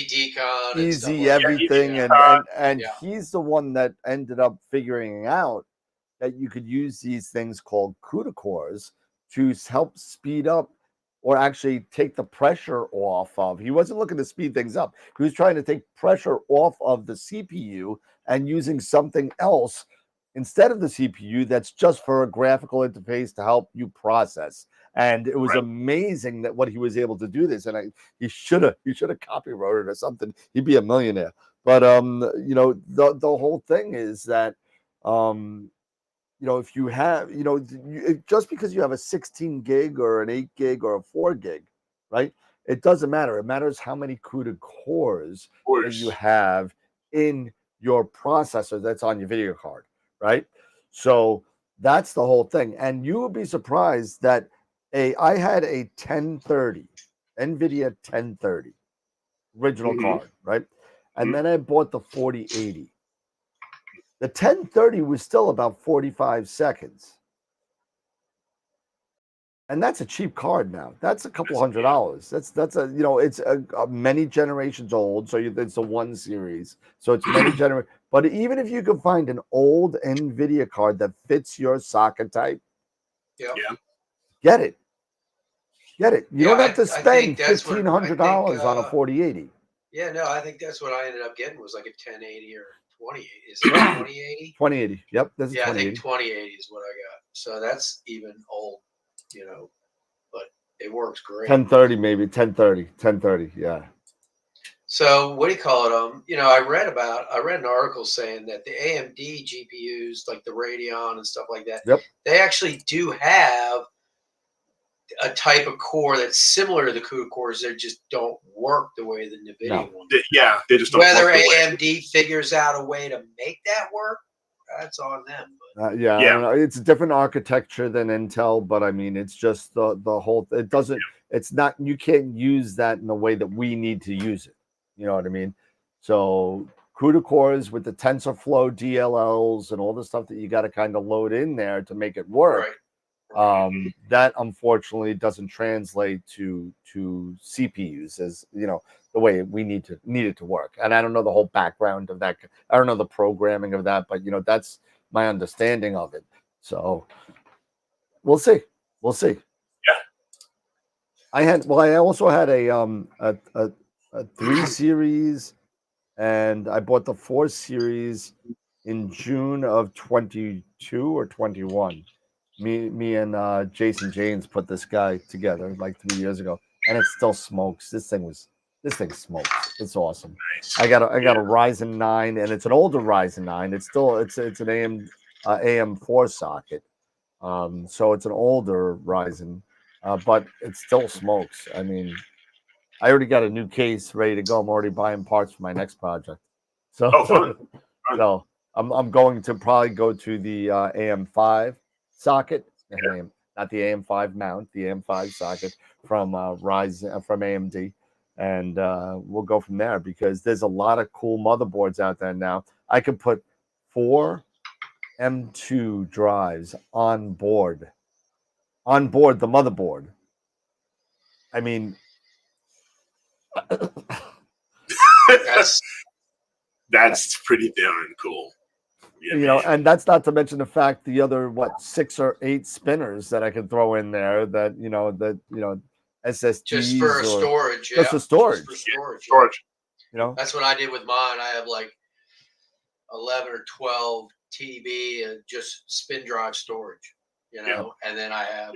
decon, easy everything, and he's the one that ended up figuring out that you could use these things called CUDA cores to help speed up, or actually take the pressure off of. He wasn't looking to speed things up. He was trying to take pressure off of the CPU and using something else instead of the CPU that's just for a graphical interface to help you process. And it was amazing that what he was able to do this. And he should have copywrote it or something. He'd be a millionaire. But the whole thing is that if you have, just because you have a 16 gig or an 8 gig or a 4 gig, right? It doesn't matter. It matters how many CUDA cores that you have in your processor that's on your video card, right? So that's the whole thing. And you will be surprised that I had a 1030, NVIDIA 1030 original card, right? And then I bought the 4080. The 1030 was still about 45 seconds. And that's a cheap card now. That's a couple $100. That's a, you know, it's a many generations old. So it's a 1 series. So it's many generations. But even if you can find an old NVIDIA card that fits your socket type, get it. Get it. You don't have to spend $1,500 on a 4080. Yeah, no, I think that's what I ended up getting was like a 1080 or 2080. Is it 2080? 2080. Yep. That's I think 2080 is what I got. So that's even old, you know, but it works great. 1030 maybe. 1030. Yeah. So what do you call it? You know, I read an article saying that the AMD GPUs, like the Radeon and stuff like that, they actually do have a type of core that's similar to the CUDA cores. They just don't work the way the NVIDIA ones. They just don't. Whether AMD figures out a way to make that work, that's on them. I don't know. It's a different architecture than Intel, but I mean, it's just the whole. It doesn't. It's not. You can't use that in the way that we need to use it. You know what I mean? So CUDA cores with the TensorFlow DLLs and all the stuff that you got to kind of load in there to make it work. Right. That unfortunately doesn't translate to CPUs as, you know, the way we need it to work. And I don't know the whole background of that. I don't know the programming of that, but you know, that's my understanding of it. So we'll see. I also had a 3 series, and I bought the 4 series in June of 22 or 21. Me and Jason James put this guy together like 3 years ago, and it still smokes. This thing smokes. It's awesome. I got a Ryzen 9, and it's an older Ryzen 9. It's an AM4 socket. So it's an older Ryzen, but it still smokes. I mean, I already got a new case ready to go. I'm already buying parts for my next project. So, so I'm going to probably go to the AM5 socket, not the AM5 mount, the AM5 socket from Ryzen from AMD, and we'll go from there because there's a lot of cool motherboards out there now. I could put 4 M2 drives on board the motherboard. I mean, that's pretty darn cool. You know, and that's not to mention the fact the other 6 or 8 spinners that I can throw in there that SSDs just for storage. Just for storage. You know, that's what I did with mine. I have like 11 or 12 TB and just spin drive storage. You know, and then I have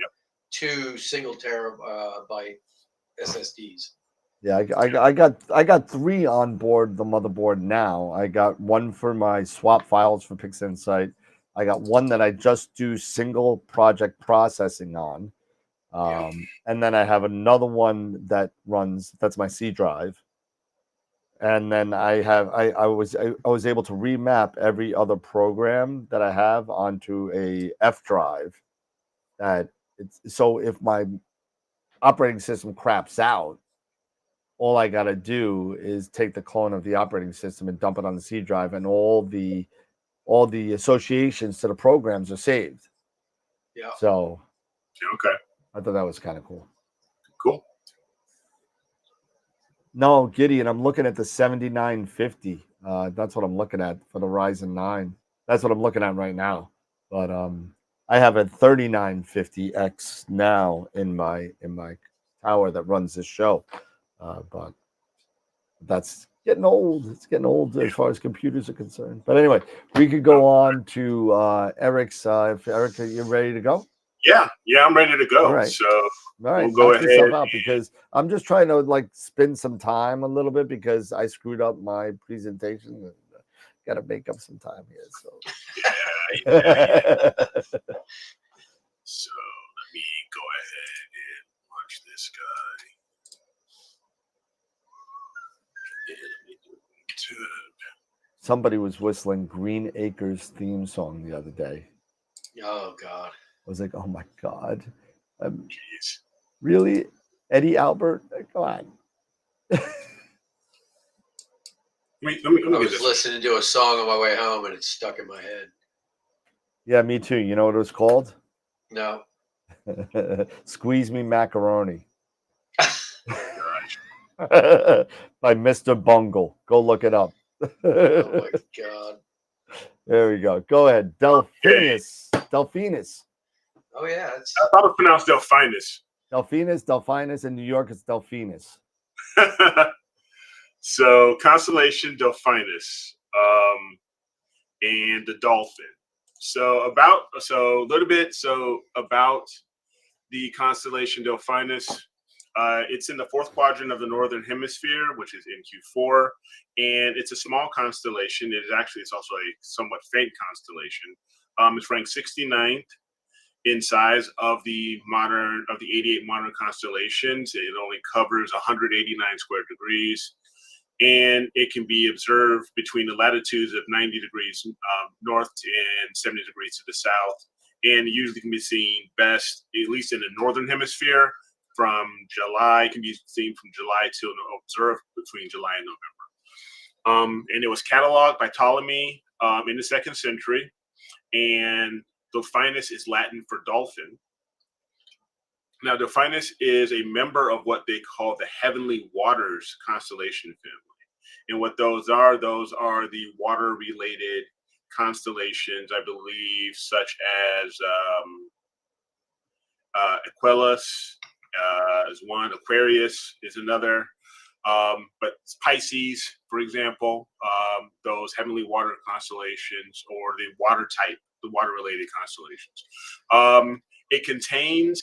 2 single terabyte SSDs. Yeah, I got 3 on board the motherboard now. I got 1 for my swap files for PixInsight. I got 1 that I just do single project processing on. And then I have another one that runs, that's my C drive. And then I was able to remap every other program that I have onto a F drive. So if my operating system craps out, all I got to do is take the clone of the operating system and dump it on the C drive, and all the associations to the programs are saved. Yeah. So, okay. I thought that was kind of cool. Cool. No, Gideon, I'm looking at the 7950. That's what I'm looking at for the Ryzen 9. That's what I'm looking at right now. But I have a 3950X now in my tower that runs this show. But that's getting old. It's getting old as far as computers are concerned. But anyway, we could go on to Eric's. If Eric, you're ready to go? Yeah, I'm ready to go. All right. So we'll go ahead. Out because I'm just trying to like spend some time a little bit because I screwed up my presentation. And, got to make up some time here. So yeah. So let me go ahead and watch this guy. Somebody was whistling Green Acres theme song the other day. Oh God! I was like, oh my God, really, Eddie Albert? Come on. Let me I get was this. listening to a song on my way home, and it's stuck in my head. Yeah, me too. You know what it was called? No. Squeeze Me Macaroni. Gosh. By Mr. Bungle. Go look it up. Oh my God. There we go. Go ahead. Delphinus. Delphinus. Oh yeah, it's I thought it was pronounced Delphinus. Delphinus. In New York, it's Delphinus. So constellation Delphinus, and the dolphin. So a little bit about the constellation Delphinus. It's in the fourth quadrant of the northern hemisphere, which is in Q4, and it's a small constellation. It's also a somewhat faint constellation. It's ranked 69th in size of the 88 modern constellations. It only covers 189 square degrees, and it can be observed between the latitudes of 90 degrees north and 70 degrees to the south, and usually can be seen best, at least in the northern hemisphere, from July. It can be seen from July till observed between July and November. And it was cataloged by Ptolemy in the 2nd century, and Delphinus is Latin for dolphin. Now, Delphinus is a member of what they call the Heavenly Waters constellation family. And what those are the water-related constellations, I believe, such as Aquarius is one, Aquarius is another. But Pisces, for example, those heavenly water constellations, or the water-related constellations. It contains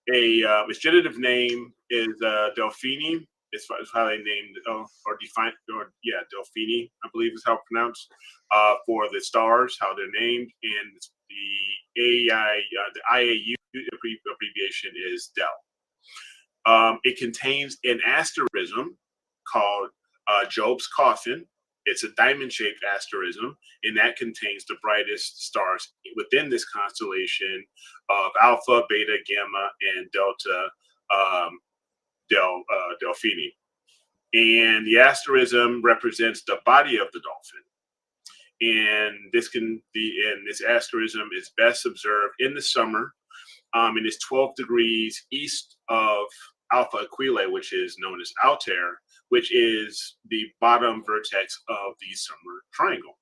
its genitive name is Delphini. It's how they named Delphini, I believe is how it's pronounced, for the stars, how they're named, and the IAU abbreviation is Del. It contains an asterism called Job's Coffin. It's a diamond-shaped asterism, and that contains the brightest stars within this constellation of Alpha, Beta, Gamma, and Delta Delphini. And the asterism represents the body of the dolphin. And this asterism is best observed in the summer. And it's 12 degrees east of Alpha Aquilae, which is known as Altair, which is the bottom vertex of the summer triangle.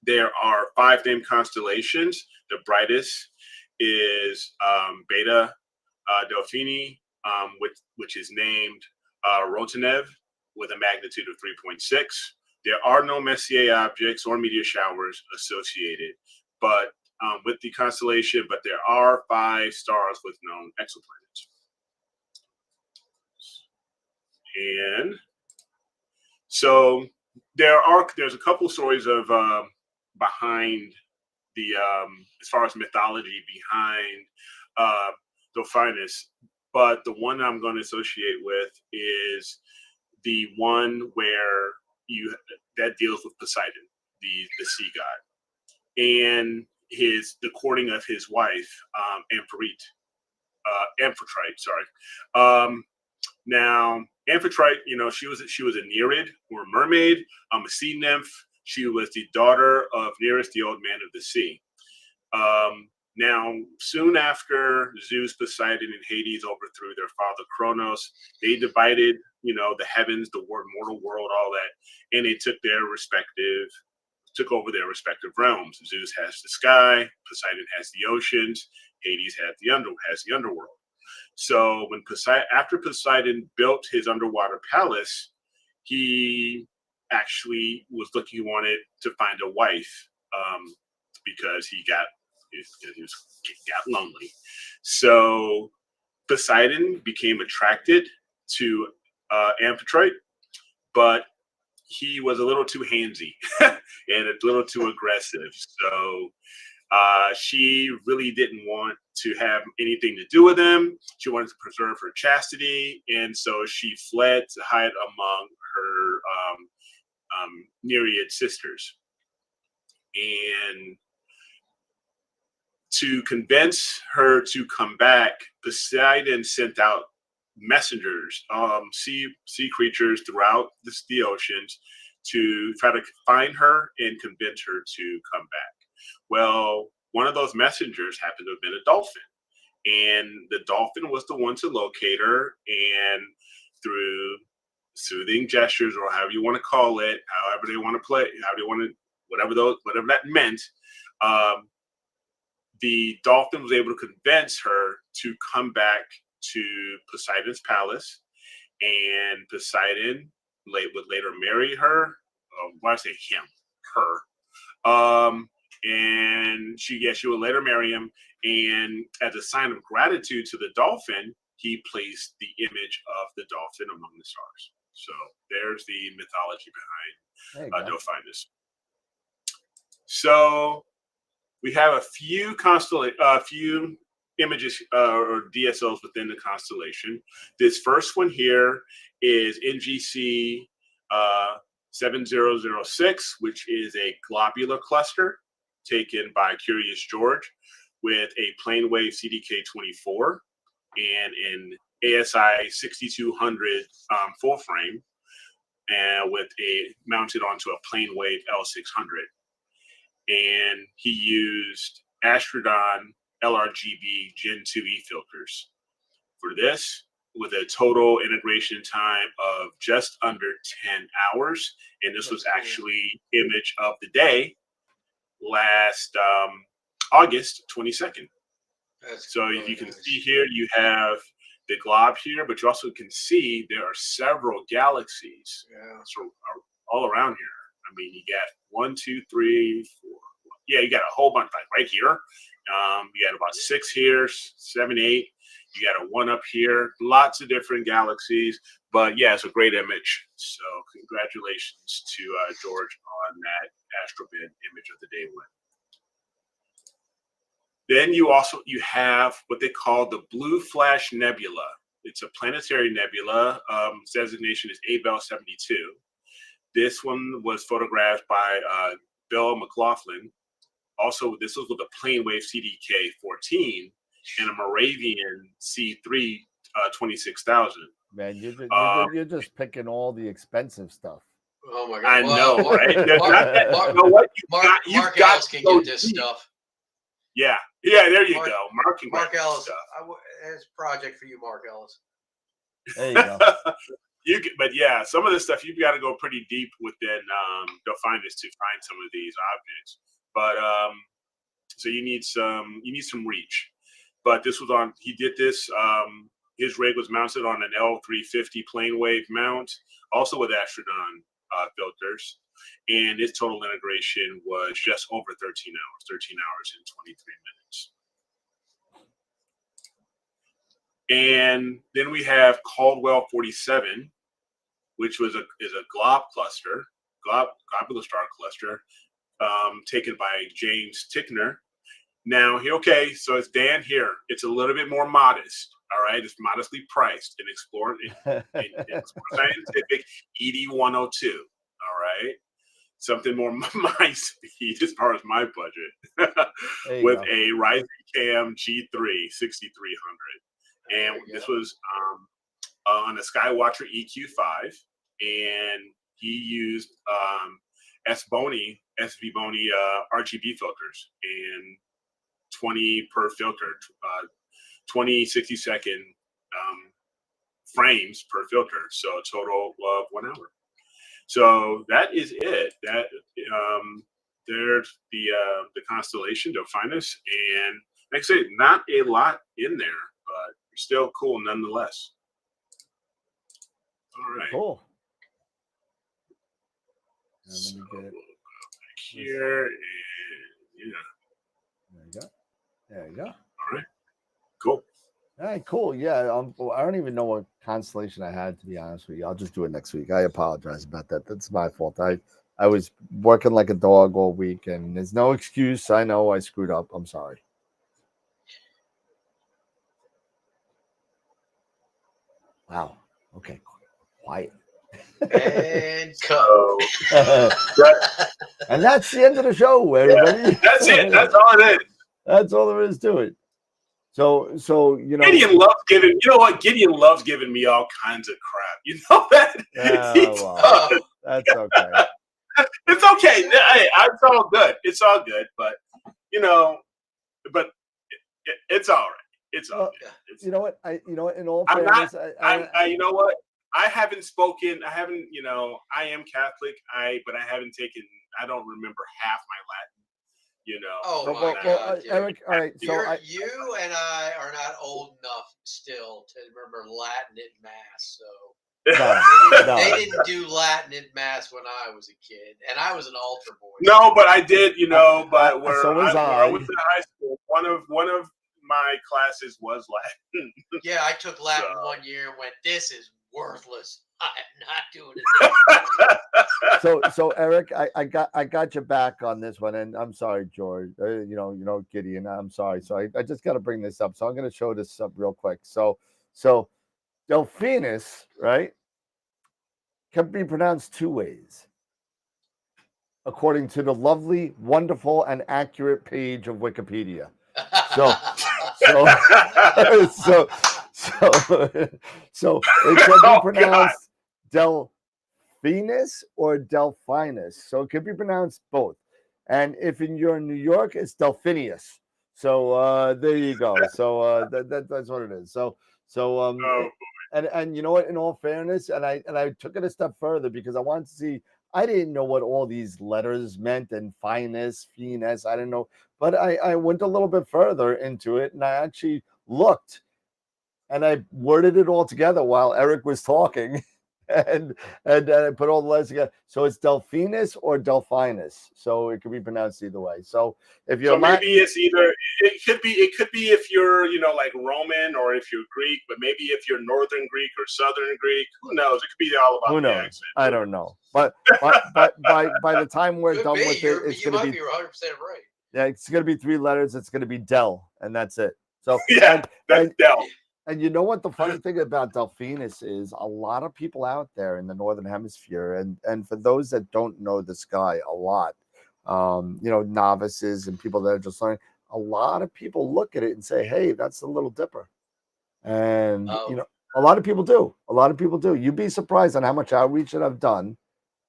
There are 5 named constellations. The brightest is Beta Delphini, which is named Rotanev with a magnitude of 3.6. There are no Messier objects or meteor showers associated, but with the constellation, but there are 5 stars with known exoplanets. And so there's a couple stories of behind the as far as mythology behind Delphinus, but the one I'm going to associate with is the one where that deals with Poseidon, the sea god, and the courting of his wife, Amphitrite. Sorry. Now, Amphitrite, she was a Nereid, or a mermaid, a sea nymph. She was the daughter of Nereus, the old man of the sea. Now, soon after Zeus, Poseidon, and Hades overthrew their father Kronos, they divided, the heavens, the mortal world, all that, and they took over their respective realms. Zeus has the sky, Poseidon has the oceans, Hades has the underworld. So after Poseidon built his underwater palace, he actually wanted to find a wife, because he got lonely. So Poseidon became attracted to Amphitrite, but he was a little too handsy and a little too aggressive. So she really didn't want to have anything to do with him. She wanted to preserve her chastity, and so she fled to hide among her Nereid sisters. And to convince her to come back, Poseidon sent out messengers, sea creatures throughout the oceans, to try to find her and convince her to come back. Well, one of those messengers happened to have been a dolphin. And the dolphin was the one to locate her, and through soothing gestures, or however you want to call it, however they want to play, how they want to, whatever that meant, the dolphin was able to convince her to come back to Poseidon's palace, and Poseidon would later marry her. Why did I say him? Her. And she would later marry him. And as a sign of gratitude to the dolphin, he placed the image of the dolphin among the stars. So there's the mythology behind Delphinus. So we have a few images or DSOs within the constellation. This first one here is NGC 7006, which is a globular cluster taken by Curious George with a plane wave CDK24 and an ASI 6200 full frame, and with mounted onto a plane wave L600. And he used Astrodon LRGB Gen 2E filters for this, with a total integration time of just under 10 hours. And this was actually image of the day last August 22nd. So really you can see here, you have the glob here, but you also can see there are several galaxies all around here. I mean, you got 1, 2, 3, 4. Yeah, you got a whole bunch, like right here. You got about 6 here, 7, 8. You got a 1 up here. Lots of different galaxies. But yeah, it's a great image. So congratulations to George on that AstroBin image of the day win. Then you have what they call the Blue Flash Nebula. It's a planetary nebula. Designation is Abell 72. This one was photographed by Bill McLaughlin. Also, this was with a plane wave CDK 14 and a Moravian C3 26000. Man, you're just picking all the expensive stuff. Oh my God! I know, right? Mark Ellis can get this stuff. Yeah, there you go. Mark Ellis. It's a project for you, Mark Ellis. There you go. But yeah, some of this stuff you've got to go pretty deep within Delphinus to find some of these objects. But so you need some reach. But this was on. He did this. His rig was mounted on an L350 plane wave mount, also with Astrodon filters. And its total integration was just over 13 hours and 23 minutes. And then we have Caldwell 47, which is a globular star cluster, taken by James Tickner. Now, so it's Dan here. It's a little bit more modest. All right, it's modestly priced and explored scientific ED 102. All right. Something more my speed as far as my budget, with a Rising Cam G3 6300, and this was on a Skywatcher EQ5, and he used SV Boni RGB filters, and 20 per filter, 20 60-second frames per filter, so a total of 1 hour. So that is it. That there's the constellation Delphinus, and like I say, not a lot in there, but still cool nonetheless. All right. Cool. So let me get it here, and There you go. All right. Cool. All right, cool. Yeah, I don't even know what constellation I had, to be honest with you. I'll just do it next week. I apologize about that. That's my fault. I was working like a dog all week, and there's no excuse. I know I screwed up. I'm sorry. Wow. Okay. Quiet. And cut. And that's the end of the show, everybody. Yeah, that's it. That's all it is. That's all there is to it. So Gideon loves giving. You know what? Gideon loves giving me all kinds of crap. You know that. That's okay. It's okay. Hey, it's all good. It's all good. But but it's all right. It's all good. You know what? In all I'm fairness, not. You know what? I haven't spoken. I haven't. I am Catholic. But I haven't taken. I don't remember half my Latin. Oh my God, Eric. All right. So you and I are not old enough still to remember Latin at Mass. So they didn't do Latin at Mass when I was a kid, and I was an altar boy. No, but I did. But where so was I went to high school, one of my classes was Latin. Yeah, I took Latin 1 year and went, "This is worthless. I'm not doing it." So Eric, I got your back on this one, and I'm sorry, George. Gideon. I'm sorry. So I just got to bring this up. So I'm going to show this up real quick. So Delphinus, right, can be pronounced two ways, according to the lovely, wonderful, and accurate page of Wikipedia. So it can be pronounced Delphinus or Delphinus. So it could be pronounced both. And if you're in New York, it's Delphinius. So there you go. So that's what it is. And you know what? In all fairness, and I took it a step further because I wanted to see. I didn't know what all these letters meant, and finus, finis. I didn't know, but I went a little bit further into it, and I actually looked, and I worded it all together while Eric was talking, and I put all the letters together. So it's Delphinus or Delphinus. So it could be pronounced either way. So if you're maybe it's either. It could be if you're like Roman or if you're Greek, but maybe if you're Northern Greek or Southern Greek, who knows? It could be all about the accent. I don't know. But by the time we're done with it, it's going to be 100% right. Yeah, it's going to be 3 letters. It's going to be Del, and that's it. So that's Del. And you know what the funny thing about Delphinus is? A lot of people out there in the Northern Hemisphere, and for those that don't know this guy a lot, novices and people that are just learning, a lot of people look at it and say, hey, that's the Little Dipper. And, a lot of people do. A lot of people do. You'd be surprised on how much outreach that I've done.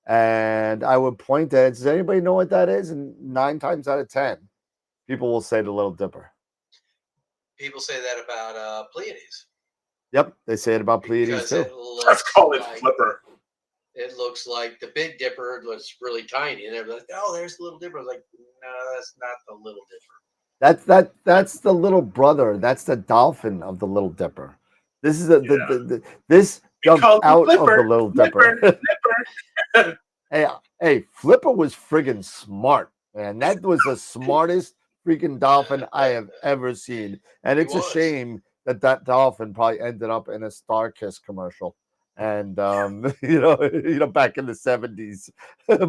And I would point at it. Does anybody know what that is? And 9 times out of 10, people will say the Little Dipper. People say that about Pleiades. Yep, they say it about Pleiades too. Let's call it Flipper. It looks like the Big Dipper looks really tiny, and they're like, "Oh, there's the Little Dipper." I was like, "No, that's not the Little Dipper. That's the little brother. That's the dolphin of the Little Dipper. This is this jumped out Flipper, of the Little Dipper. Hey, Flipper was friggin' smart, man. That was the smartest freaking dolphin I have ever seen, and it's a shame that dolphin probably ended up in a Starkiss commercial, and back in the 70s. But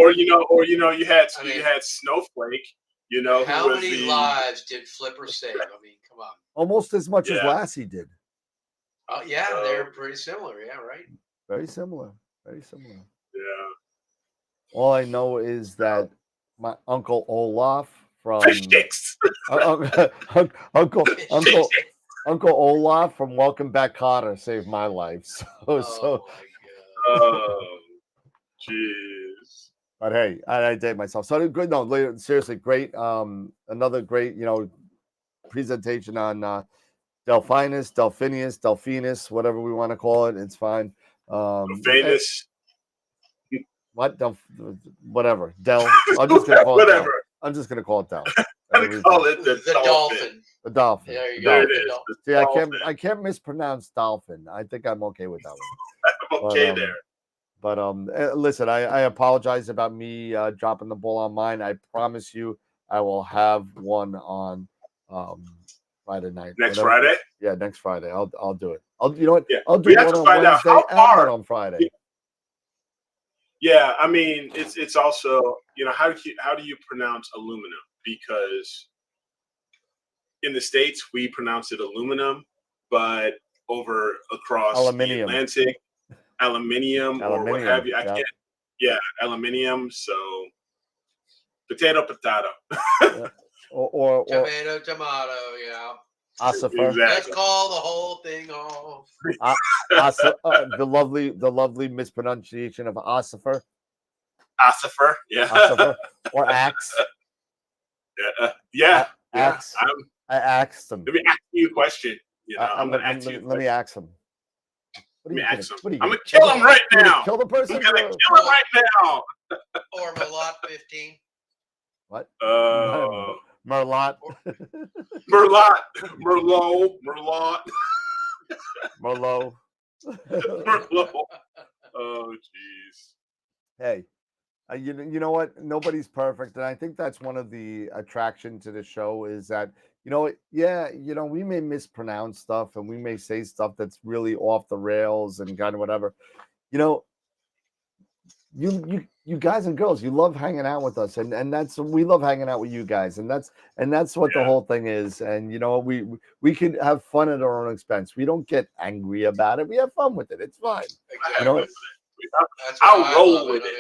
you had Snowflake. How many lives did Flipper save? I mean, come on. Almost as much as Lassie did. Oh yeah, they're pretty similar. Yeah, right. Very similar. Very similar. Yeah. All I know is that my Uncle Olaf from Uncle Olaf from Welcome Back, Kotter saved my life. So jeez. But hey, I date myself. So good. No, seriously, great. Another great, presentation on Delphinus, Delphinus, whatever we want to call it. It's fine. Delphinus. What? Whatever. Del. I'm just gonna call it Del. I'm just gonna call it Del. Call it the dolphin. The dolphin. There you go. There it is. See, I can't mispronounce dolphin. I think I'm okay with that one. I'm okay there. But listen, I apologize about me dropping the ball on mine. I promise you, I will have one on Friday night. Next Friday? Yeah, next Friday. I'll do it. You know what? Yeah. I'll do one on Wednesday and one on Friday. Yeah, I mean, it's also, how do you pronounce aluminum? Because in the States we pronounce it aluminum, but across aluminium. The Atlantic, aluminium or what have you. I can't. Yeah, aluminium. So potato. Yeah. Or tomato. Yeah. Ossifer. Let's call the whole thing off. The lovely mispronunciation of Ossifer. Ossifer, yeah. Ossifer. Or Axe. Yeah. Axe. I asked him. Let me ask you a question. Let me ask him. Let me ask him. I'm going to kill him right now. Kill the person? I'm going to kill him right now. Or Malot 15. What? Merlot. Merlot. Oh, jeez. Hey, you know what? Nobody's perfect, and I think that's one of the attraction to the show is that we may mispronounce stuff and we may say stuff that's really off the rails and kind of whatever. You guys and girls, you love hanging out with us, and that's we love hanging out with you guys, and that's what the whole thing is. And we can have fun at our own expense. We don't get angry about it. We have fun with it. It's fine. Exactly. I'll roll with it.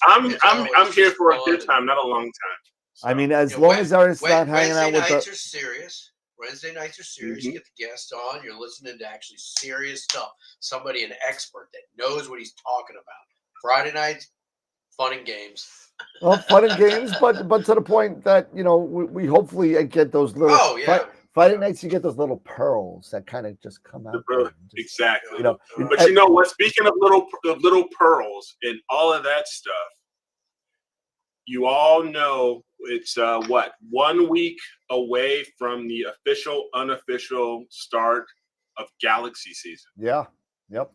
I'm here for a good time, not a long time. So. I mean, as long as they're not hanging out with Wednesday nights are serious. Wednesday nights are serious. You get the guest on. You're listening to actually serious stuff. Somebody, an expert that knows what he's talking about. Friday nights, fun and games. Well, fun and games, but to the point that we hopefully get those little. Oh yeah. Friday nights, you get those little pearls that kind of just come out. Exactly. But you know what? Speaking of little pearls and all of that stuff, you all know it's 1 week away from the unofficial start of Galaxy season. Yeah. Yep.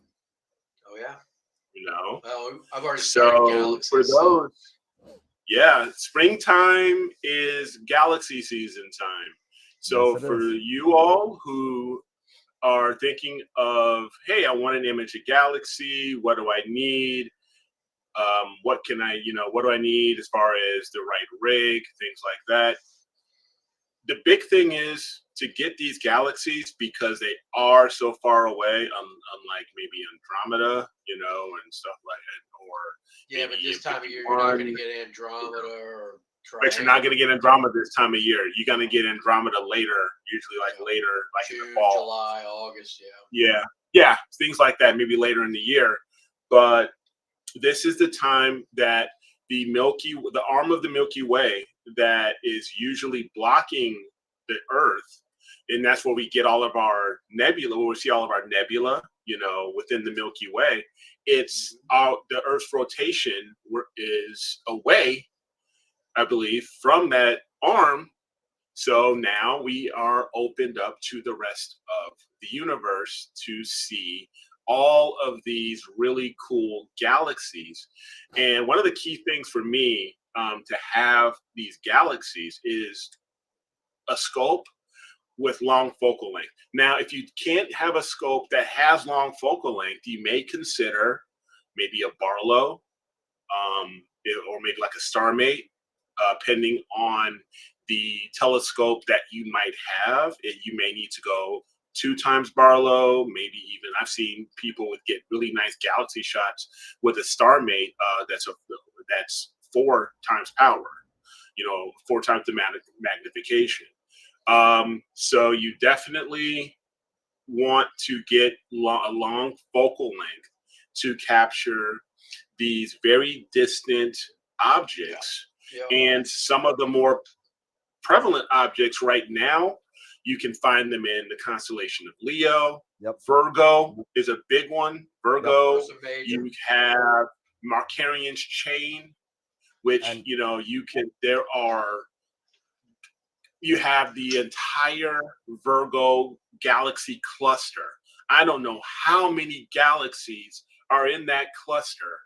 Oh yeah. Well, I've already started Galaxy. For those, springtime is Galaxy season time. So yes, for you all who are thinking of, hey, I want an image of Galaxy, what do I need? What do I need as far as the right rig, things like that. The big thing is to get these galaxies because they are so far away, unlike maybe Andromeda, and stuff like that. But this time of year, you're not going to get Andromeda or Triangle. But you're not going to get Andromeda this time of year. You're going to get Andromeda later, usually like June, in the fall. July, August, Yeah, things like that, maybe later in the year. But this is the time that the arm of the Milky Way that is usually blocking the Earth, and that's where we get all of our nebula, where we see all of our nebula, within the Milky Way. It's the Earth's rotation is away, I believe, from that arm. So now we are opened up to the rest of the universe to see all of these really cool galaxies. And one of the key things for me to have these galaxies is a scope with long focal length. Now, if you can't have a scope that has long focal length, you may consider maybe a Barlow or maybe like a StarMate, depending on the telescope that you might have. You may need to go 2 times Barlow, maybe even I've seen people get really nice galaxy shots with a StarMate that's 4 times power, 4 times the magnification. So you definitely want to get a long focal length to capture these very distant objects. And some of the more prevalent objects right now, you can find them in the constellation of Leo. Yep. Virgo is a big one. Virgo, you have Markarian's chain, which, you have the entire Virgo galaxy cluster. I don't know how many galaxies are in that cluster,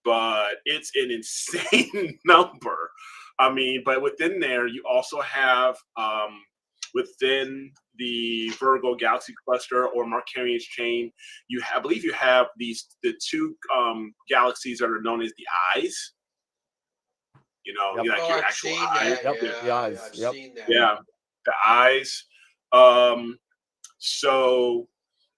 but it's an insane number. I mean, but within there, you also have within the Virgo galaxy cluster or Markarian's chain, I believe you have the 2 galaxies that are known as the eyes. Like your actual eyes. The eyes. I've seen that. Yeah, the eyes. So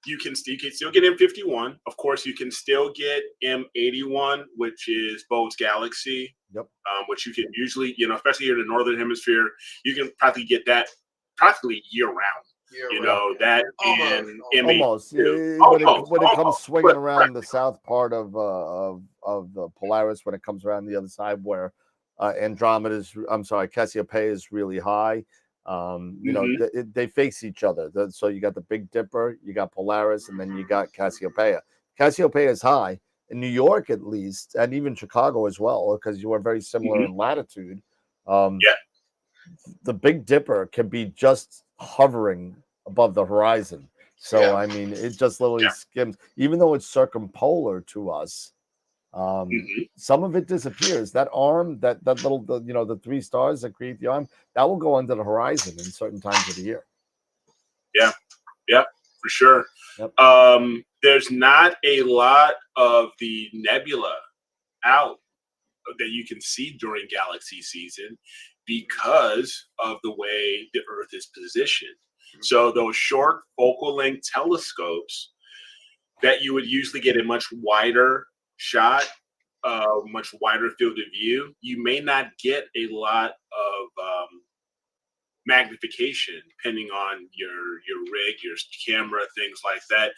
you can still get M51. Of course, you can still get M81, which is Bode's galaxy. Yep. Which you can usually, especially here in the northern hemisphere, you can practically get that practically year round. You're that almost, and almost. MH2. When it comes swinging around Correct. the south part of the Polaris, when it comes around the other side where Cassiopeia is really high. They face each other. So you got the Big Dipper, you got Polaris, and then you got Cassiopeia. Cassiopeia is high in New York, at least, and even Chicago as well, because you are very similar in latitude. The Big Dipper can be just hovering above the horizon. So I mean, it just literally skims, even though it's circumpolar to us. Some of it disappears. That arm, that little, the 3 stars that create the arm, that will go under the horizon in certain times of the year. Yeah, for sure. Yep. There's not a lot of the nebula out that you can see during galaxy season because of the way the Earth is positioned. So those short focal length telescopes that you would usually get a much wider shot, much wider field of view, you may not get a lot of magnification depending on your rig, your camera, things like that.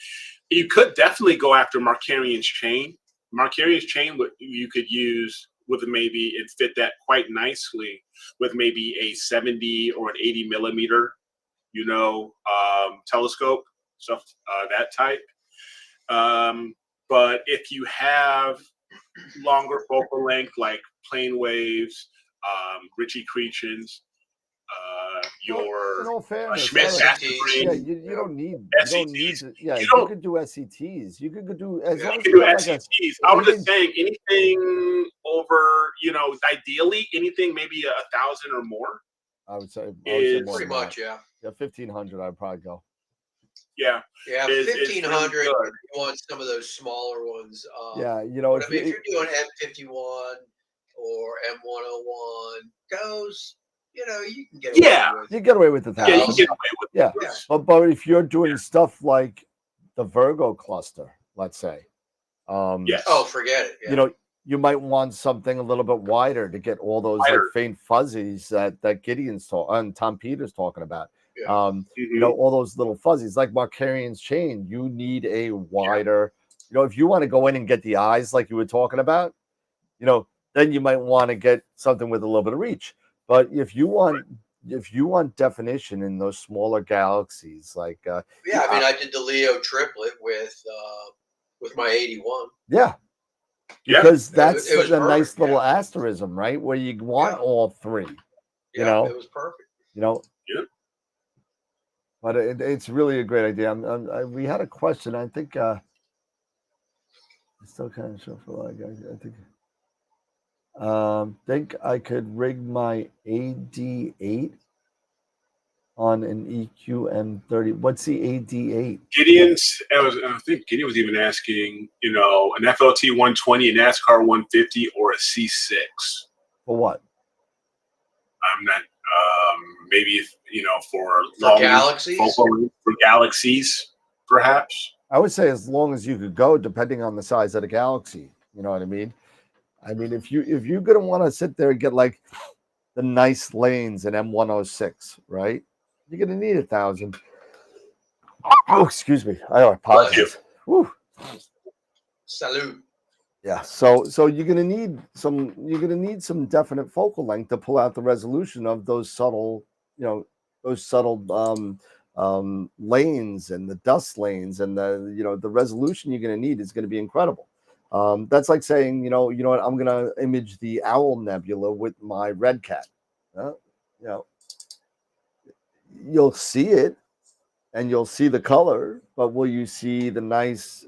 You could definitely go after Markarian's chain. Markarian's chain, you could use with maybe and fit that quite nicely with maybe a 70 or an 80 millimeter, telescope, stuff that type. But if you have longer focal length, like plane waves, Ritchie Creations, in all fairness, Schmidt SCTs. You don't need SCTs. You could do SCTs. You could do as long as you do SCTs. I was just saying anything over, ideally anything maybe 1,000 or more. I would say more pretty much, yeah. 1,500. I'd probably go. Yeah, 1,500. Really, you want some of those smaller ones. If you're doing M51 or M101, those. You can get away with. You get away with 1,000. Yeah, you can get away with. Yeah. But if you're doing stuff like the Virgo cluster, let's say, yes. Oh, forget it. Yeah. You might want something a little bit wider to get all those like faint fuzzies that Gideon's and Tom Peters talking about. Yeah. All those little fuzzies like Markarian's chain. You need a wider. If you want to go in and get the eyes like you were talking about, then you might want to get something with a little bit of reach. But if you want definition in those smaller galaxies, like I did the Leo triplet with my 81. Yeah, because that's it was a perfect, nice little asterism, right? Where you want all 3. It was perfect. But it's really a great idea. We had a question. I think it's still kind of shuffle. I think I could rig my AD8 on an EQM30. What's the AD8? I think Gideon was even asking, an FLT 120, a NASCAR 150, or a C6. For what? I'm not. Maybe for galaxies. For galaxies, perhaps. I would say as long as you could go, depending on the size of the galaxy. You know what I mean? I mean, if you're gonna want to sit there and get like the nice lanes in M106, right? You're gonna need 1,000. Oh, excuse me. I apologize. Woo. Salute. Yeah. So you're gonna need some definite focal length to pull out the resolution of those subtle, lanes and the dust lanes, and the resolution you're gonna need is gonna be incredible. That's like saying, you know what, I'm gonna image the Owl Nebula with my Red Cat. You'll see it and you'll see the color, but will you see the nice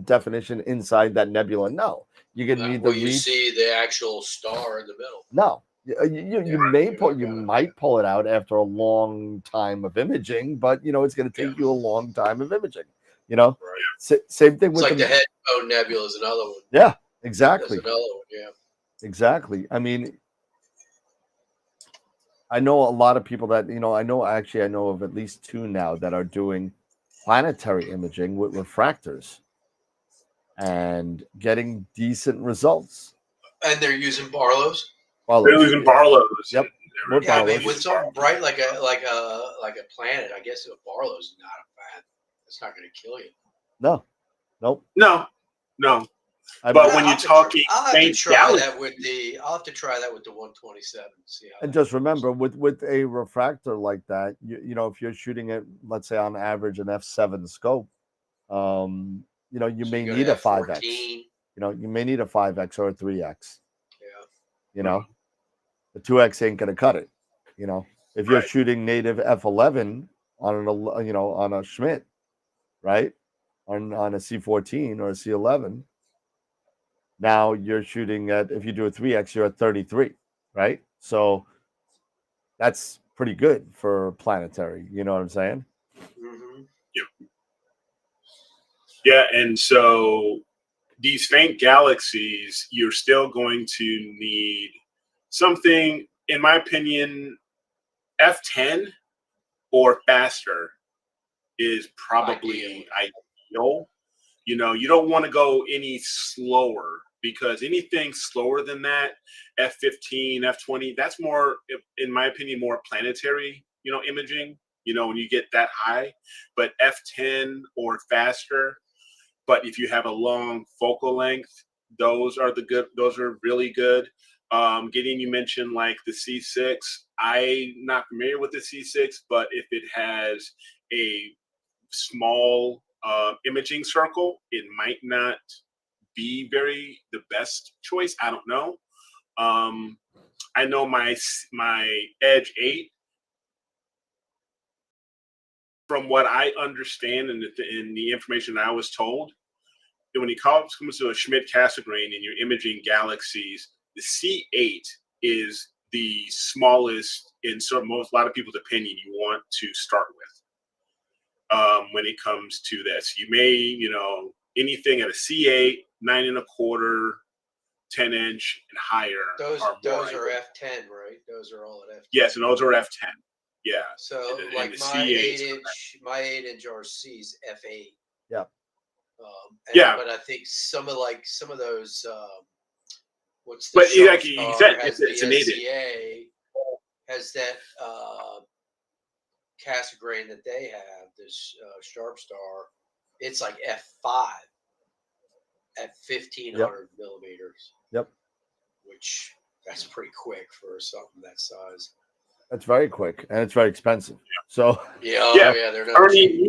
definition inside that nebula? No. You're gonna need the reach. You see the actual star in the middle? No. You might pull it out after a long time of imaging, but it's going to take you a long time of imaging. Right. Same thing with the Headstone Nebula is another one. Yeah, exactly. There's another one, yeah. Exactly. I mean, I know a lot of people that I know of at least 2 now that are doing planetary imaging with refractors and getting decent results. And they're using Barlow's. They're using Barlow's. Yep. Yeah, I mean, with something bright like a planet, I guess a Barlow's not a bad. It's not going to kill you. No, nope. No. But when you're talking, I'll have to try that with the 127. See how. And just remember, with a refractor like that, you know, if you're shooting it, let's say on average an f7 scope, you know, you may need a 5x. You know, you may need a 5x or a 3x. Yeah. You know, the 2x ain't gonna cut it. You know, if you're shooting native f11 on a Schmidt, right, on a C14 or a C11. Now you're shooting at, if you do a 3x, you're at 33, right? So that's pretty good for planetary. You know what I'm saying? Mm-hmm. Yeah, and so these faint galaxies, you're still going to need something, in my opinion, F10 or faster is probably ideal. You know, you don't want to go any slower, because anything slower than that, F15, F20, that's more, in my opinion, more planetary, you know, imaging, you know, when you get that high. But F10 or faster. But if you have a long focal length, those are really good. Gideon, you mentioned like the C6. I'm not familiar with the C6, but if it has a small imaging circle, it might not be the best choice. I don't know. I know my Edge 8, from what I understand and the information I was told, when it comes to a Schmidt-Cassegrain and you're imaging galaxies, the C8 is the smallest in a lot of people's opinion you want to start with. When it comes to this, you may, you know, anything at a C8, 9 1/4, 10-inch and higher. Those are F10, right? Those are all at F10. Yes, and those are F10. Yeah. So like my 8-inch RC's F8. Yeah. But I think some of those what's the but like you said, has it's the a native. NCA has that Cassegrain that they have, this Sharp Star. It's like F5 at 1500 millimeters. Yep. which That's pretty quick for something that size. That's very quick, and it's very expensive. So yeah, they're not Ernie, cheap.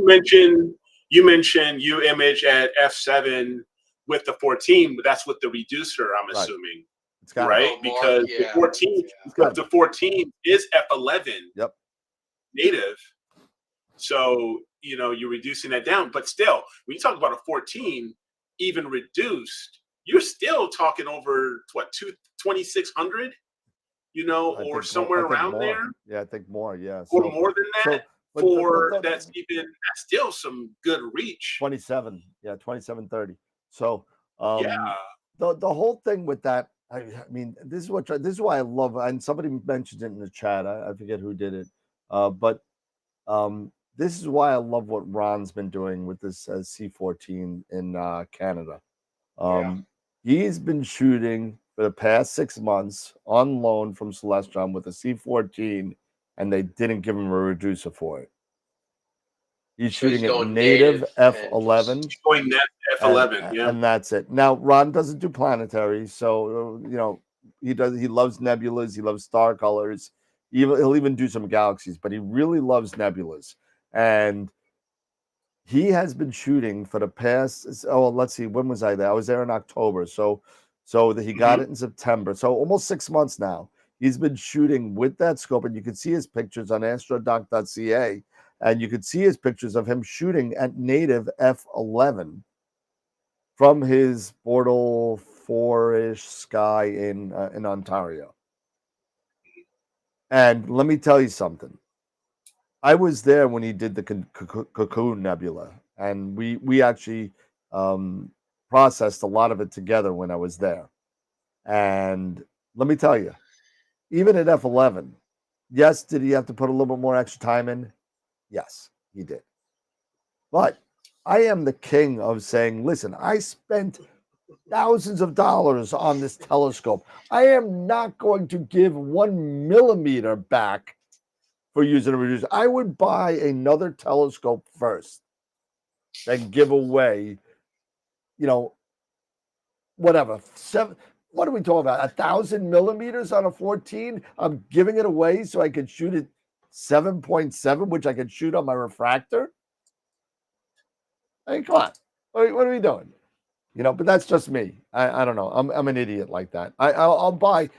you mentioned you image at f7 with the 14, but that's with the reducer, I'm assuming. It's got right? Because the 14 is f11. Yep. Native. So, you know, you're reducing that down, but still, when you talk about a 14, even reduced, you're still talking over what, 2,600, you know, or somewhere around more. there. Yeah, I think more. Yeah, or more than that. That's still some good reach. 27, yeah, 2730. So, yeah, the whole thing with that, I mean, this is why I love, and somebody mentioned it in the chat. I forget who did it, but this is why I love what Ron's been doing with this C14 in Canada. He's been shooting for the past 6 months on loan from Celestron with a C14, and they didn't give him a reducer for it. He's shooting at native F11. Going net F11, and that's it. Now Ron doesn't do planetary, so you know he does. He loves nebulas. He loves star colors. He'll even do some galaxies, but he really loves nebulas. And he has been shooting for the past. Oh, let's see. When was I there? I was there in October. So he got it in September. So almost 6 months now. He's been shooting with that scope, and you can see his pictures on astrodoc.ca. And you could see his pictures of him shooting at native F11 from his Bortle 4-ish sky in Ontario. And let me tell you something. I was there when he did the Cocoon Nebula, and we actually processed a lot of it together when I was there. And let me tell you, even at F11, yes, did he have to put a little bit more extra time in? Yes, he did. But I am the king of saying, listen, I spent thousands of dollars on this telescope. I am not going to give 1 millimeter back for using a reducer. I would buy another telescope first, then give away, whatever. What are we talking about? 1,000 millimeters on a 14? I'm giving it away so I can shoot at 7.7, which I can shoot on my refractor. I mean, come on. What are we doing? But that's just me. I don't know. I'm an idiot like that. I'll buy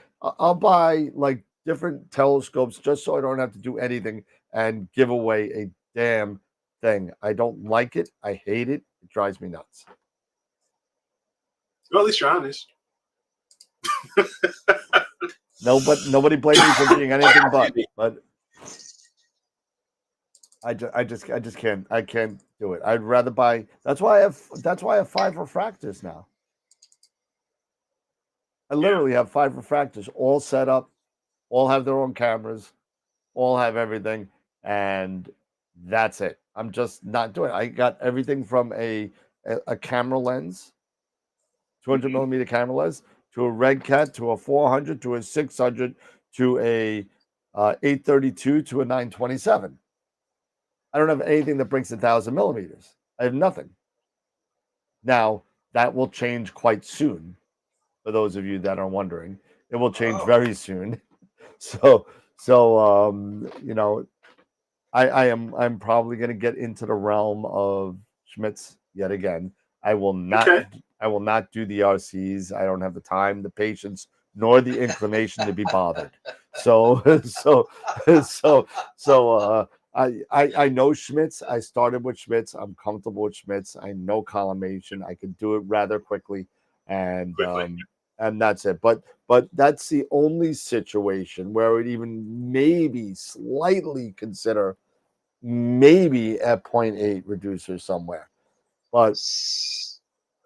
like different telescopes just so I don't have to do anything and give away a damn thing. I don't like it. I hate it. It drives me nuts. Well, at least you're honest. No, but nobody blames me for being anything but I just can't. I can't do it. I'd rather buy. That's why I have 5 refractors now. I literally have 5 refractors all set up, all have their own cameras, all have everything, and that's it. I'm just not doing it. I got everything from a camera lens, 200 millimeter camera lens, to a Red Cat, to a 400, to a 600, to a 832, to a 927. I don't have anything that breaks 1,000 millimeters. I have nothing. Now, that will change quite soon. For those of you that are wondering, it will change very soon. So I'm probably going to get into the realm of Schmitz yet again. I will not do the RCs. I don't have the time, the patience, nor the inclination to be bothered. I know Schmitz. I started with Schmitz. I'm comfortable with Schmitz. I know collimation. I can do it rather quickly, and that's it. But that's the only situation where I would even maybe slightly consider maybe at 0.8 reducer somewhere. But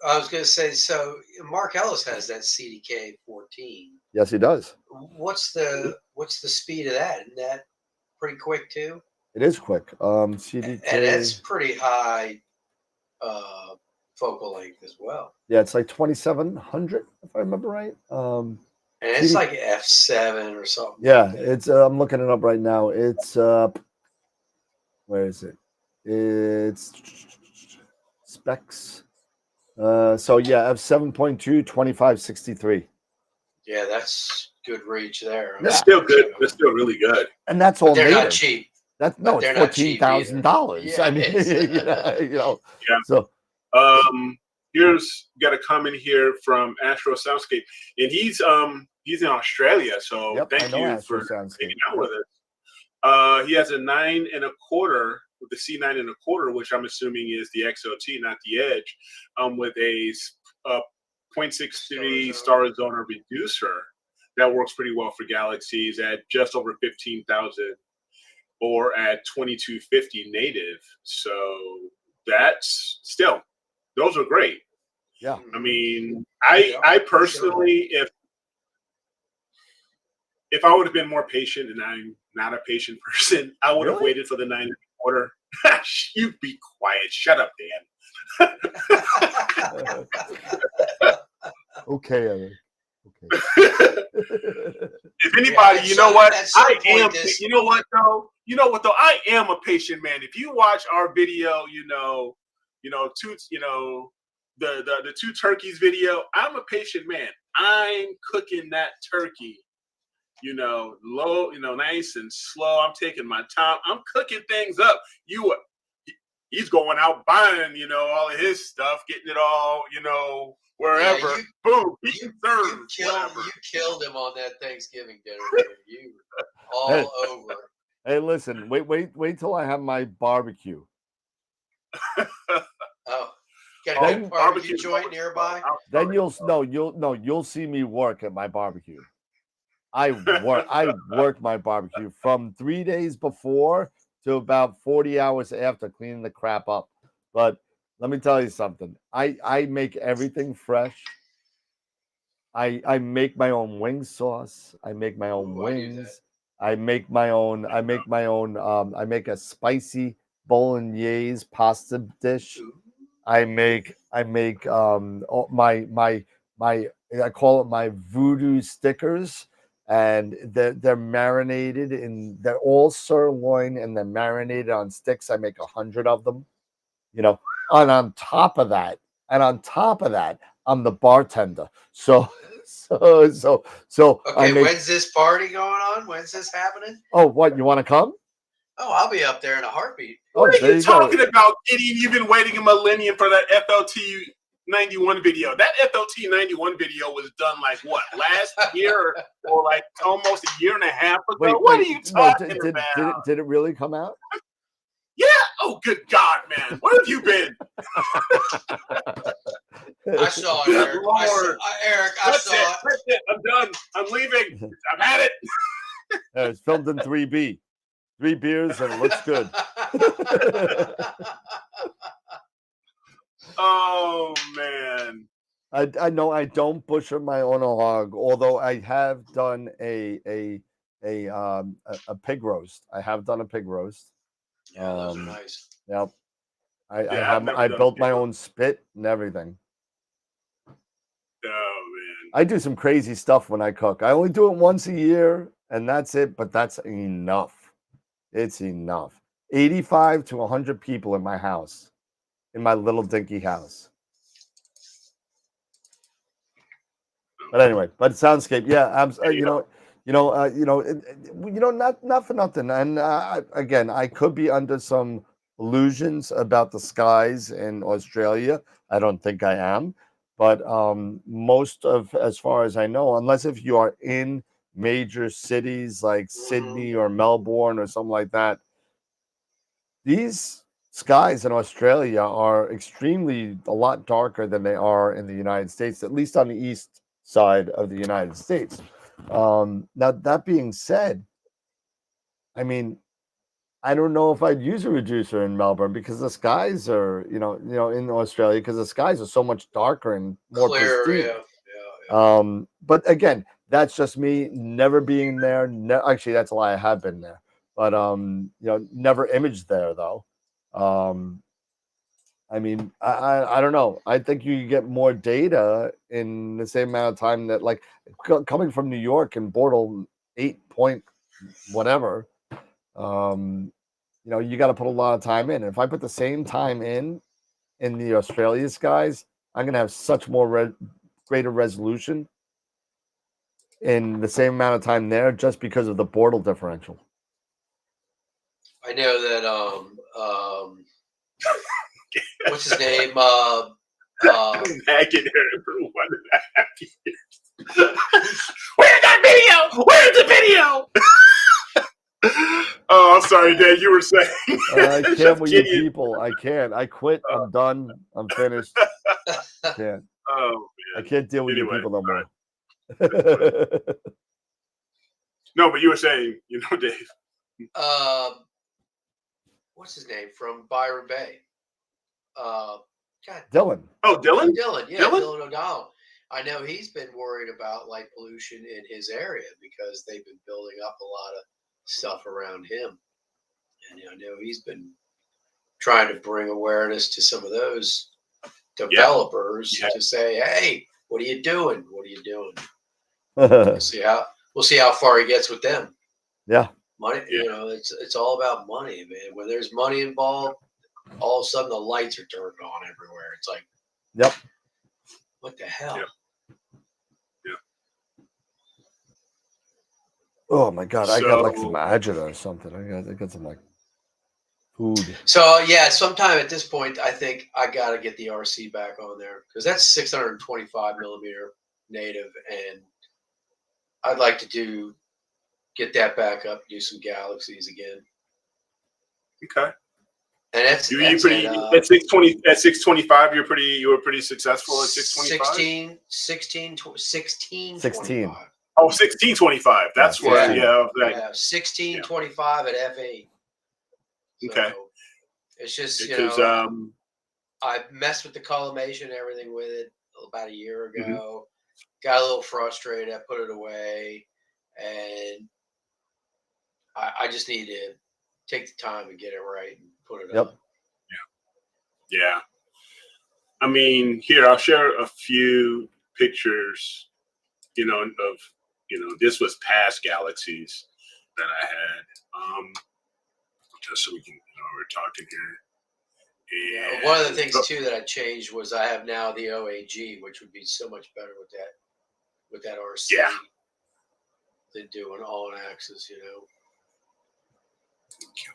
I was going to say, so Mark Ellis has that CDK 14. Yes, he does. What's the speed of that? Isn't that pretty quick too? It is quick. CDK, and it's pretty high focal length as well. Yeah, it's like 2,700 if I remember right. And it's like F7 or something. Yeah, like it's. I'm looking it up right now. It's where is it? It's specs. So yeah, F7.2, 2563. Yeah, that's good reach there. That's still good. That's still really good. And that's all. But they're native. Not cheap. That's no, it's $14,000. I mean, Yeah. So, here's got a comment here from Astro Soundscape, and he's in Australia. So thank you for hanging out with us. He has a 9 1/4 with the C9 1/4, which I'm assuming is the XOT, not the Edge, with a 0.63 Star Zone reducer that works pretty well for galaxies at just over 15,000. Or at 2250 native. So that's still, those are great. Yeah. I mean, I personally, if I would have been more patient, and I'm not a patient person, I would have waited for the 9 1/4. You be quiet. Shut up, Dan. Okay, Eric. Okay. If anybody, you know what? I am. You know what though? I am a patient man. If you watch our video, the 2 turkeys video, I'm a patient man. I'm cooking that turkey, low, nice and slow. I'm taking my time. I'm cooking things up. He's going out buying, all of his stuff, getting it all, wherever. Yeah, boom, he you killed him on that Thanksgiving dinner. You all over. Hey, listen, wait till I have my barbecue. Oh, got a barbecue joint nearby? Then you'll see me work at my barbecue. I work my barbecue from 3 days before to about 40 hours after cleaning the crap up. But let me tell you something. I make everything fresh. I make my own wing sauce. I make my own wings. I make my own. I make a spicy bolognese pasta dish. I make my I call it my voodoo stickers, and they're marinated in, they're all sirloin and they're marinated on sticks. I make 100 of them, and on top of that, I'm the bartender. So Okay, when's this party going on? When's this happening? Oh, what, you want to come? Oh, I'll be up there in a heartbeat. What are you talking about, Gideon? You've been waiting a millennium for that FLT 91 video. That FLT 91 video was done like what, last year or like almost a year and a half ago? What are you talking about? Did it really come out? Yeah. Oh, good God, man. What have you been? I saw it, Eric. I saw it. That's it. I'm done. I'm leaving. I've had it. It's filmed in 3B. 3 beers and it looks good. Oh man. I know I don't butcher my own hog, although I have done a pig roast. I have done a pig roast. Yeah, those are nice. Yep. I built my own spit and everything. Oh man. I do some crazy stuff when I cook. I only do it once a year and that's it, but that's enough. It's enough. 85 to 100 people in my house, in my little dinky house. But anyway, soundscape, yeah. Not for nothing. And again, I could be under some illusions about the skies in Australia. I don't think I am, but most of, as far as I know, unless if you are in major cities like Sydney or Melbourne or something like that, these skies in Australia are a lot darker than they are in the United States, at least on the east side of the United States. Now, that being said, I mean, I don't know if I'd use a reducer in Melbourne because the skies are, in Australia, because the skies are so much darker and more pristine. Yeah. But again, that's just me never being there. Actually, that's a lie. I have been there, but never imaged there though. I mean, I don't know. I think you get more data in the same amount of time that, like, coming from New York and Bortle 8 point whatever. You got to put a lot of time in. If I put the same time in the Australia skies, I'm gonna have such more greater resolution in the same amount of time there, just because of the Bortle differential. I know that what's his name? Back in here for 1.5 years. Where's that video? Where's the video? Oh, I'm sorry, Dad. You were saying. I can't with you people. I can't. I quit. I'm done. I'm finished. I can't. Oh, man. I can't deal with you people no more. No, but you were saying, Dave. What's his name from Byron Bay? Dylan. Oh, Dylan? Dylan, yeah, Dylan O'Donnell. I know he's been worried about light pollution in his area because they've been building up a lot of stuff around him. And I know he's been trying to bring awareness to some of those developers to say, hey, what are you doing? What are you doing? We'll see how far he gets with them. Yeah. Money, it's all about money, man. When there's money involved, all of a sudden the lights are turned on everywhere. It's like, yep. What the hell? Yep. Oh my God! I got like some agita or something. I got some like food. So yeah, sometime at this point, I think I got to get the RC back on there because that's 625 millimeter native, and I'd like to get that back up, do some galaxies again. Okay. And that's pretty at 620 at 625. You were pretty successful at 625. 16. Oh, 1625. That's where, 1625 at F8. So okay. It's just, because, I messed with the collimation and everything with it about a year ago. Got a little frustrated. I put it away. And I just need to take the time and get it right and put it up. Yeah. I mean, here I'll share a few pictures. Of this was past galaxies that I had. Just so we can, we're talking here. And one of the things too that I changed was I have now the OAG, which would be so much better with that RC. Yeah. Than doing all on axis, Kill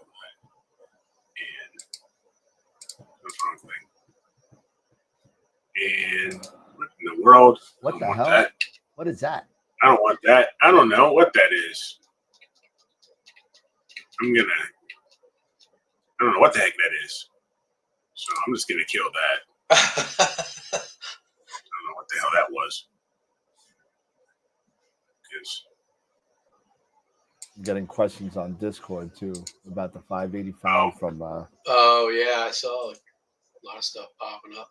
that. And the wrong thing. And what in the world? What the hell? That. What is that? I don't want that. I don't know what that is. I don't know what the heck that is. So I'm just gonna kill that. I don't know what the hell that was. I'm getting questions on Discord too about the 585 from. Oh yeah, I saw a lot of stuff popping up.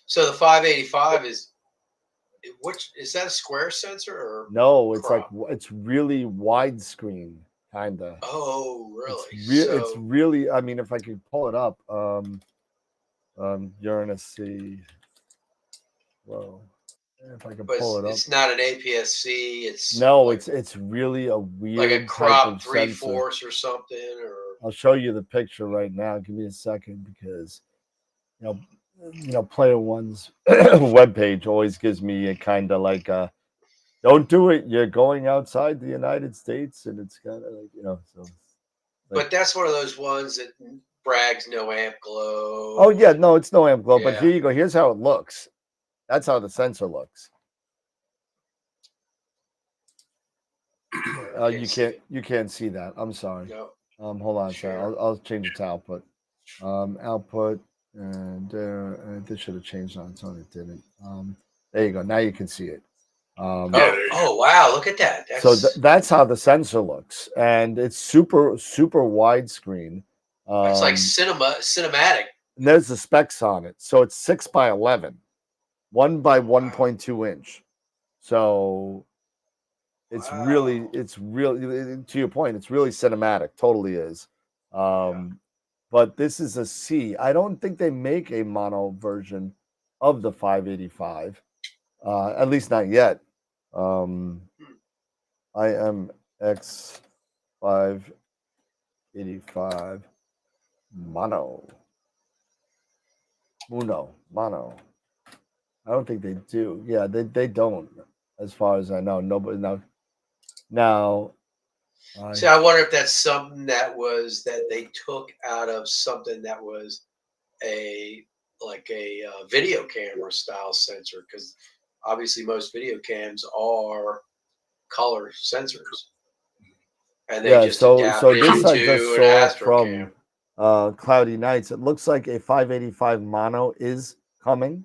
So the 585 is that a square sensor or no? It's crop? like it's really widescreen kinda. Oh really? It's really. I mean, if I could pull it up, you're gonna see. Whoa. If I can pull it up. It's not an APS-C. It's it's really a weird like a crop 3/4 or something. Or I'll show you the picture right now. Give me a second because Player One's webpage always gives me a kind of like don't do it. You're going outside the United States, and it's kind of like so. But that's one of those ones that brags no amp glow. Oh yeah, no, it's no amp glow. Yeah. But here you go. Here's how it looks. That's how the sensor looks. You can't see that. I'm sorry. No. Hold on, sir. I'll change it to output. Output, and this should have changed on its own. It didn't. There you go. Now you can see it. Oh wow! Look at that. That's how the sensor looks, and it's super widescreen. It's like cinematic. And there's the specs on it. So it's 6x11, 1 by 1.2 inch. So it's really to your point. It's really cinematic. Totally is. But this is a C. I don't think they make a mono version of the 585. At least not yet. IMX585 mono. Mono. I don't think they do. Yeah, they don't, as far as I know. Nobody now. See, I wonder if that's something that they took out of something that was a video camera style sensor, because obviously most video cams are color sensors, and they just adapted this I just to an saw AstroCam. From Cloudy Nights. It looks like a 585 mono is coming.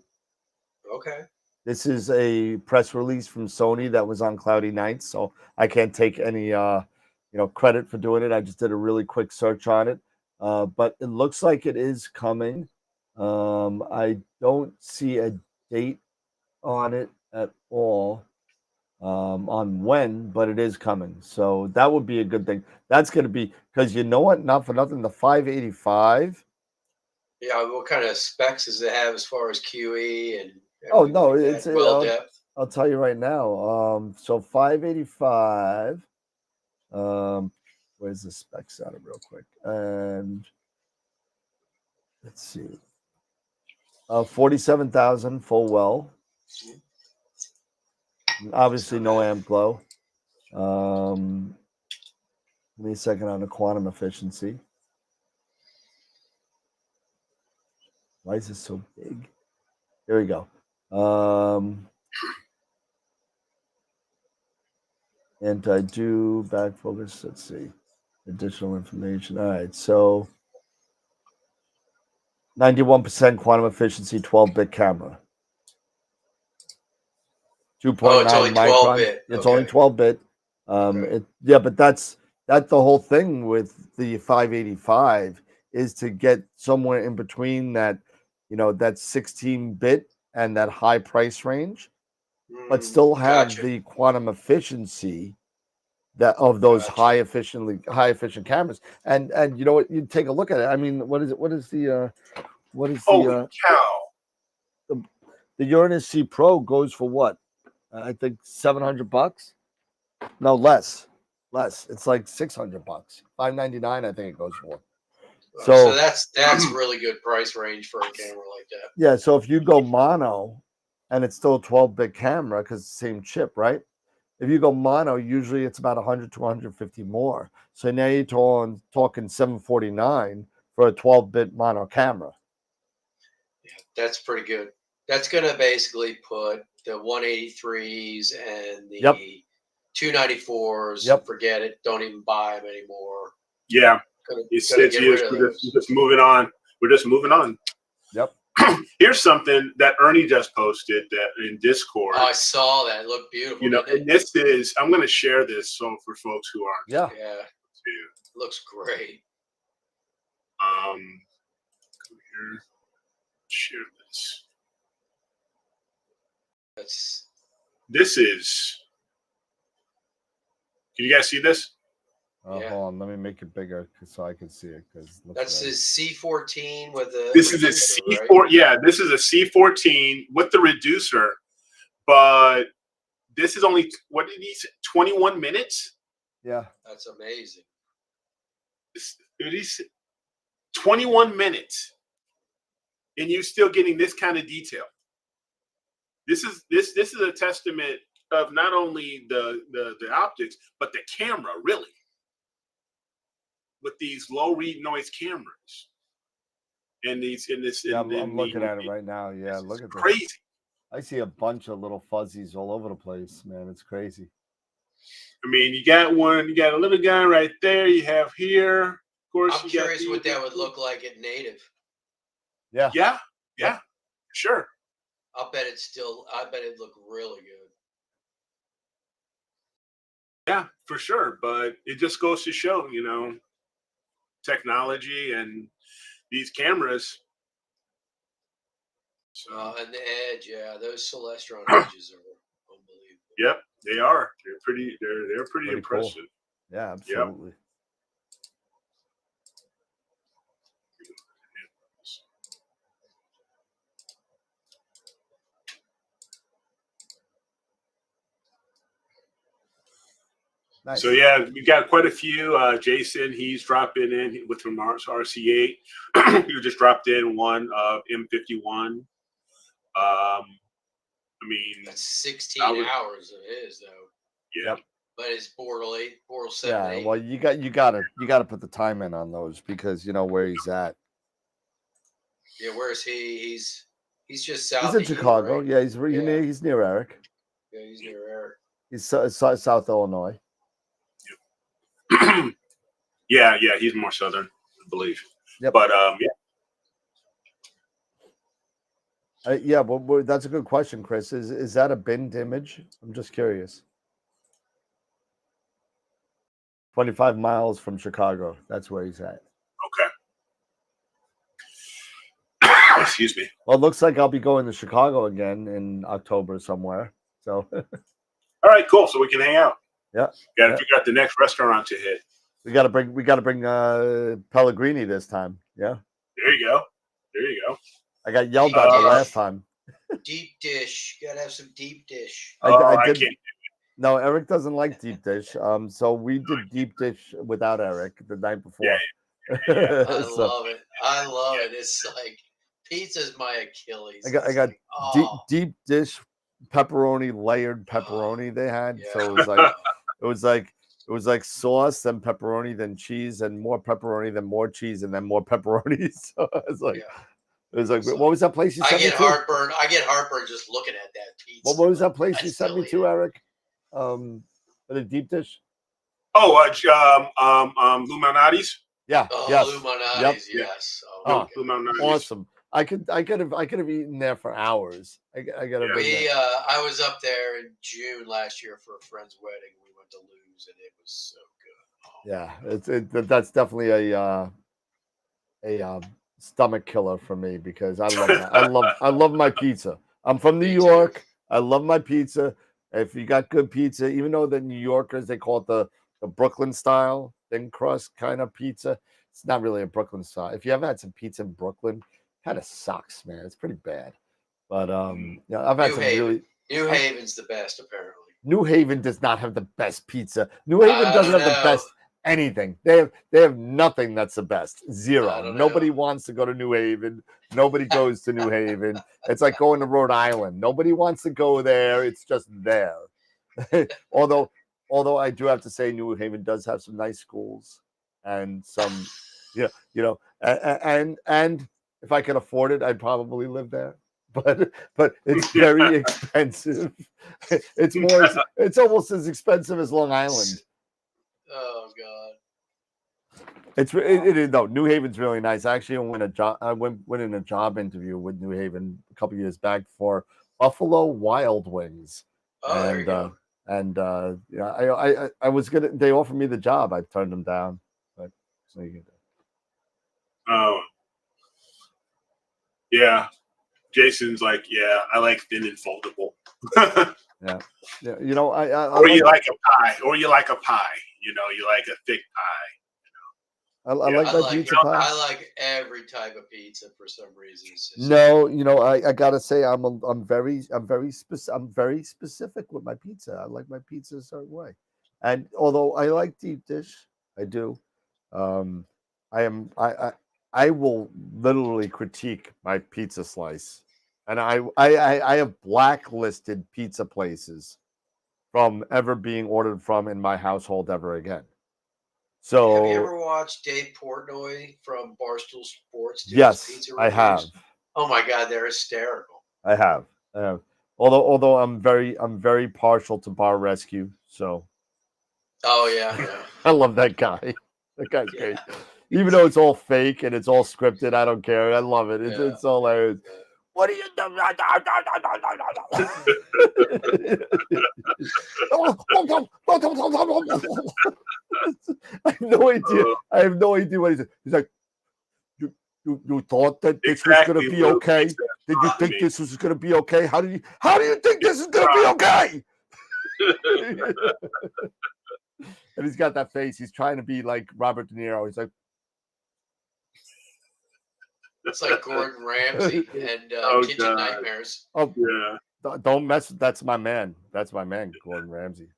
Okay. This is a press release from Sony that was on Cloudy Nights, so I can't take any credit for doing it. I just did a really quick search on it, but it looks like it is coming. I don't see a date on it at all on when, but it is coming. So that would be a good thing. That's going to be, because you know what? Not for nothing, the 585. Yeah, what kind of specs does it have as far as QE and? Oh no, it's well depth. I'll tell you right now. So 585. Where's the specs out of real quick? And let's see. 47,000 full well. Obviously, no amp glow. Give me a second on the quantum efficiency. Why is this so big? There we go. Anti-do, back focus. Let's see. Additional information. All right. So 91% quantum efficiency, 12-bit camera. 2.9 it's only 12-bit. It's only 12-bit. But that's the whole thing with the 585 is to get somewhere in between that, that 16-bit and that high price range, but still have the quantum efficiency that of those high efficient cameras. And you know what? You take a look at it. I mean, what is the What is Holy cow! The Uranus C Pro goes for what? I think $700. No, less. It's like $600. $599. I think it goes for. So that's really good price range for a camera like that. Yeah. So if you go mono, and it's still a 12-bit camera because it's the same chip, right? If you go mono, usually it's about 100 to 150 more. So now you're talking $749 for a 12-bit mono camera. Yeah, that's pretty good. That's going to basically put the 183s and the 294s. Yep. Forget it. Don't even buy them anymore. Yeah. We're just moving on. We're just moving on. Yep. Here's something that Ernie just posted that in Discord. Oh, I saw that. It looked beautiful. You know, and this is, I'm going to share this so for folks who aren't. Yeah. Yeah. Looks great. Come here. Share this. This is. Can you guys see this? Hold on, let me make it bigger so I can see it. Because that's his C14 with the. This is a C4. Right? Yeah, this is a C14 with the reducer, but this is only 21 minutes. Yeah, that's amazing. It is 21 minutes, and you're still getting this kind of detail. This is a testament of not only the optics, but the camera, really. With these low read noise cameras, and I'm looking at it right now. Yeah, look at crazy. This. I see a bunch of little fuzzies all over the place, man. It's crazy. I mean, you got a little guy right there. You have here, of course. I'm curious what that would look like at native. Yeah. Sure. I bet it'd look really good. Yeah, for sure. But it just goes to show, you know, technology and these cameras. So and the edge, those Celestron edges are unbelievable. Yep, they are. They're pretty impressive. Cool. Yeah, absolutely. Yep. Nice. So yeah, we got quite a few. Jason, he's dropping in with from RC8. He just dropped in one of M51. I mean, that's 16 hours of his though. Yeah, but it's Portal 7. Yeah, well, you got to put the time in on those because you know where he's at. Yeah, where's he? He's just south. He's in Chicago. Right? Yeah, he's near Eric. Yeah, he's near Eric. He's South Illinois. yeah, he's more southern, I believe. Yep. But yeah, well, that's a good question, Chris. Is that a binned image? I'm just curious. 25 miles from Chicago. That's where he's at. Okay. Excuse me. Well, it looks like I'll be going to Chicago again in October somewhere. So. All right, cool. So we can hang out. Yeah. Got to figure out the next restaurant to hit. We got to bring Pellegrini this time. Yeah. There you go. I got yelled at the last time. Deep dish. You gotta have some deep dish. I can't. No, Eric doesn't like deep dish. So we did deep dish without Eric the night before. Yeah. I love it. It's like pizza's my Achilles. I got deep dish pepperoni, layered pepperoni they had. Yeah. So it was like sauce, then pepperoni, then cheese, and more pepperoni, then more cheese, and then more pepperoni. So it's like. Yeah. It was like, what was that place you sent me to? I get heartburn just looking at that pizza. What was that place you sent me to, Eric? For the deep dish? Oh, Luminati's. Yeah. Oh, yes. Luminati's, yes. Oh, awesome. I could have eaten there for hours. I was up there in June last year for a friend's wedding. We went to Lou's and it was so good. Yeah, that's definitely a stomach killer for me because I love that. I love my pizza. I'm from New York. I love my pizza. If you got good pizza, even though the New Yorkers, they call it the Brooklyn style thin crust kind of pizza, it's not really a Brooklyn style. If you ever had some pizza in Brooklyn, Kind of sucks, man. It's pretty bad. But I've had some really. New Haven's the best, apparently. New Haven does not have the best pizza. New Haven doesn't have the best anything. They have nothing that's the best. Zero. Nobody wants to go to New Haven. Nobody goes to New Haven. It's like going to Rhode Island. Nobody wants to go there. It's just there. although I do have to say New Haven does have some nice schools and some, and if I could afford it, I'd probably live there. But it's very expensive. It's almost as expensive as Long Island. Oh God. No, New Haven's really nice. I actually went in a job interview with New Haven a couple years back for Buffalo Wild Wings. Oh, there you go. And I was gonna. They offered me the job. I turned them down. But so you can do. Oh. Yeah. Jason's like, yeah, I like thin and foldable. Yeah. Or you like a pie. You like a thick pie. I like my pizza pie. I like every type of pizza for some reason. No, I gotta say I'm very specific with my pizza. I like my pizza a certain way, and although I like deep dish, I do. I will literally critique my pizza slice, and I have blacklisted pizza places from ever being ordered from in my household ever again. So, have you ever watched Dave Portnoy from Barstool Sports? Yes, pizza I have. Oh my God, they're hysterical. I have. Although I'm very partial to Bar Rescue. So. Oh yeah. I love that guy. That guy's great. Even though it's all fake and it's all scripted, I don't care. I love it. It's all hilarious. What are you doing? I have no idea what he said. He's like, you thought that this was going to be okay? Did you think this was going to be okay? How do you think this is going to be okay? And he's got that face. He's trying to be like Robert De Niro. He's like, it's like Gordon Ramsay and Kitchen Nightmares. Oh yeah. Don't mess. That's my man. That's my man, Gordon Ramsay.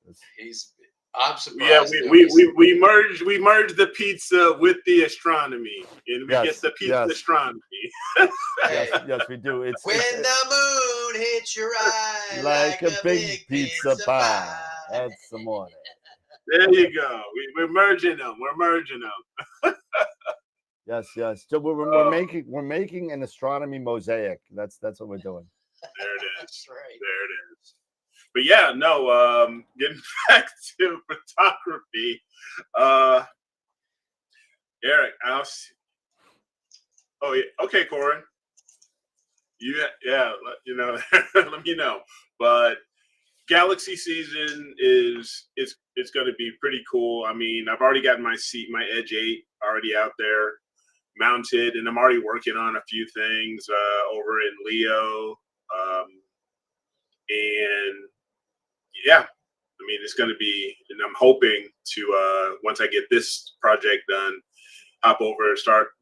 I'm surprised. Yeah, we merged the pizza with the astronomy, and we get the pizza astronomy. yes, we do. It's when the moon hits your eye like a big pizza pie. That's the morning. There you go. We're merging them. Yes. So we're making an astronomy mosaic. That's what we're doing. There it is. That's right. There it is. But yeah, no. Getting back to photography, Eric, oh yeah, okay, Corin. Let me know. But Galaxy season is going to be pretty cool. I mean, I've already got my Edge 8 already out there mounted, and I'm already working on a few things over in Leo. And yeah, I mean, it's going to be, and I'm hoping to, once I get this project done, hop over and start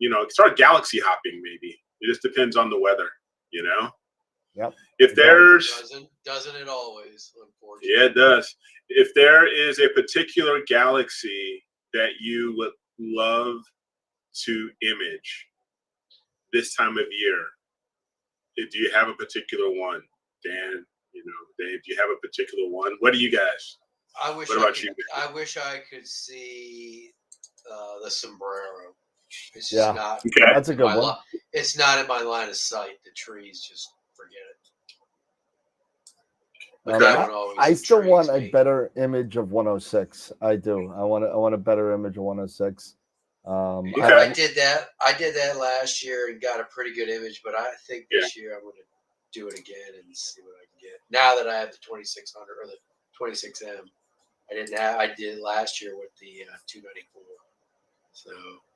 galaxy hopping maybe. It just depends on the weather, Yep. If there's doesn't it always, unfortunately? Yeah, it does. If there is a particular galaxy that you would love to image this time of year, do you have a particular one, Dan? Dave, do you have a particular one? What do you guys? What about you? I wish I could see the sombrero. It's just not. Okay. That's a good one. It's not in my line of sight. The trees, just forget it. I still want a better image of 106. I do. I want a better image of 106. I did that last year and got a pretty good image, but I think this year I'm going to do it again and see what I can get. Now that I have the 2600 or the 26M, I did it last year with the 294. So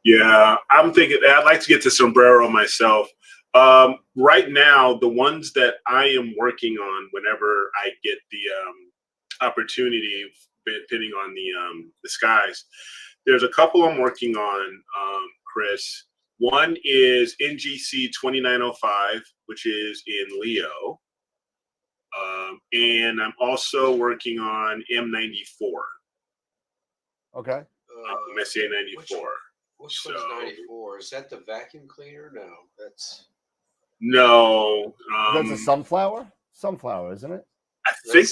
yeah, I'm thinking I'd like to get to sombrero myself. Right now, the ones that I am working on, whenever I get the opportunity, depending on the skies, there's a couple I'm working on, Chris. One is NGC 2905, which is in Leo. And I'm also working on M94. Okay. Messier 94. Which one's 94? Is that the vacuum cleaner? No, that's... No. That's a sunflower? Sunflower, isn't it? I think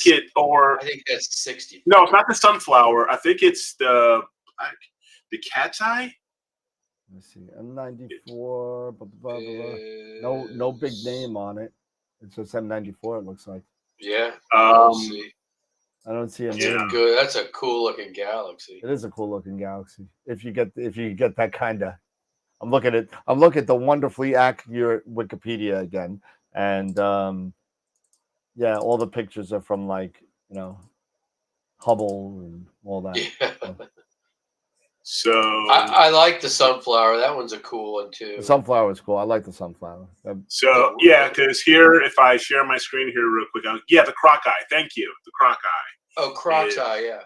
that's 60. No, it's not the sunflower. I think it's the cat's eye. Let's see. M94. Blah, blah, blah, blah. No big name on it. It's just M94, it looks like. Yeah. I don't see a name. name. Good. That's a cool looking galaxy. It is a cool looking galaxy. If you get that kind of, I'm looking at the wonderfully accurate Wikipedia again, and yeah, all the pictures are from Hubble and all that. Yeah. So I like the sunflower. That one's a cool one too. The sunflower is cool. I like the sunflower. So yeah, because here, if I share my screen here real quick, the croc eye. Thank you, the croc eye. Oh, croc's eye, yeah.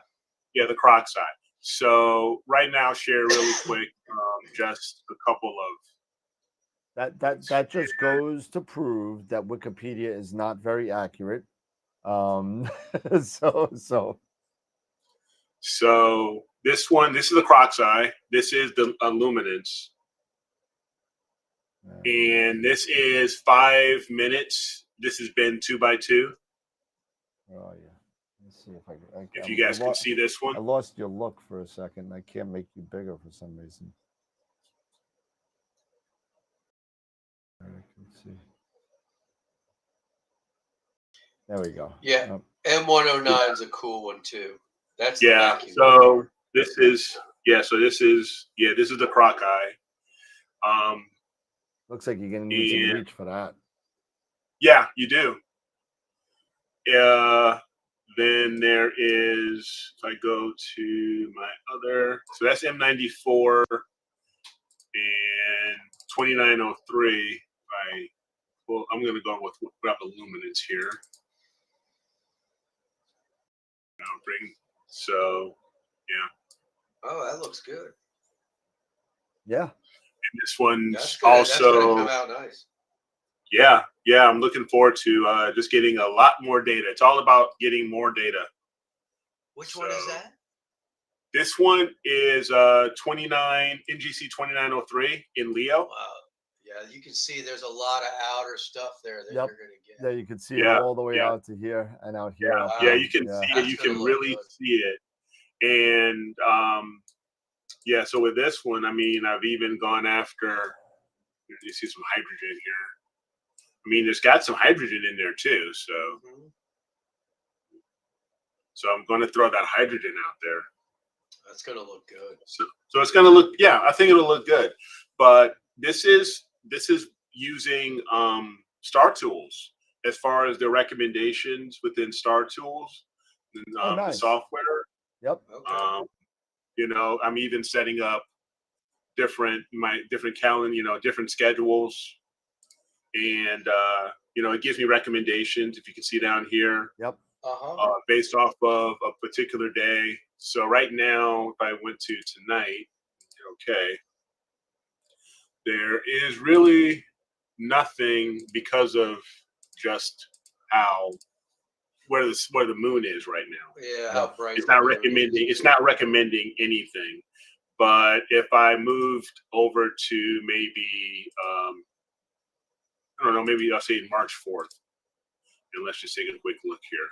Yeah, the croc's eye. So right now, share really quick, just a couple of. That just goes to prove that Wikipedia is not very accurate. So this is the croc's eye. This is the luminance. And this is 5 minutes. This has been 2x2. Oh yeah. Let's see if you guys can see this one. I lost your look for a second. I can't make you bigger for some reason. Let's see. There we go. Yeah. M109 is a cool one too. That's so this is the croc eye. Looks like you're gonna need some reach for that. Yeah, you do. Then there is, if I go to my other, so that's M94 and 2903. I'm going to go with grab the luminance here. So, yeah. Oh, that looks good. Yeah. And this one's that's also gonna come out nice. Yeah, I'm looking forward to just getting a lot more data. It's all about getting more data. Which one is that? This one is 29 NGC 2903 in Leo. Wow. Yeah, you can see there's a lot of outer stuff there that you're gonna get. Yeah, you can see it all the way out to here and out here. Yeah, you can see it. You can really see it. And so with this one, I mean, I've even gone after. You see some hydrogen here. I mean, there's got some hydrogen in there too, so I'm going to throw that hydrogen out there. That's going to look good. So it's going to look, I think it'll look good. But this is using Star Tools as far as the recommendations within Star Tools, the software. Yep. Okay. I'm even setting up different calendar, different schedules. And it gives me recommendations, if you can see down here. Yep. Based off of a particular day. So right now, if I went to tonight, there is really nothing because of just where the moon is right now. Yeah, how bright. It's not recommending anything. But if I moved over to maybe I don't know, maybe I'll say March 4th. And let's just take a quick look here.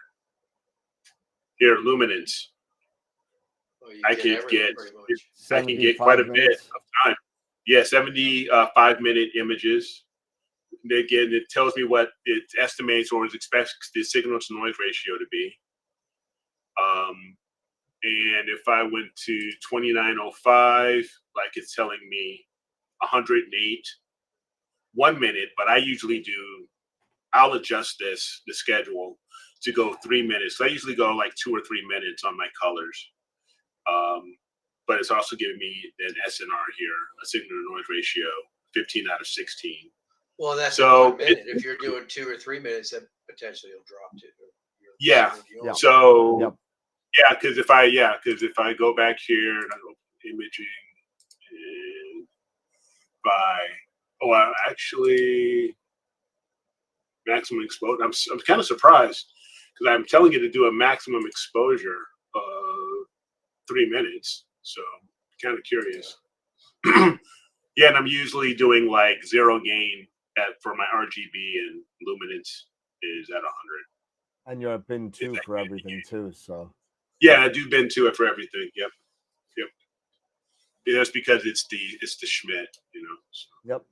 Here, luminance. I can get quite a bit of time. Yeah, 75-minute images. Again, it tells me what it estimates or expects the signal to noise ratio to be. And if I went to 2905, like it's telling me 108. 1 minute, but I'll adjust the schedule to go 3 minutes. So I usually go like 2 or 3 minutes on my colors. But it's also giving me an SNR here, a signal to noise ratio, 15 out of 16. Well, that's so 1 minute. If you're doing 2 or 3 minutes, then potentially you'll drop to. Yeah. So because if I go back here and I go imaging, Actually, maximum exposure. I'm kind of surprised because I'm telling you to do a maximum exposure of 3 minutes. So kind of curious. Yeah, and I'm usually doing like 0 gain for my RGB, and luminance is at 100. And you're a bin 2 for everything too, so. Yeah, I do bin 2 for everything. Yep. Yeah, that's because it's the Schmidt, So. Yep.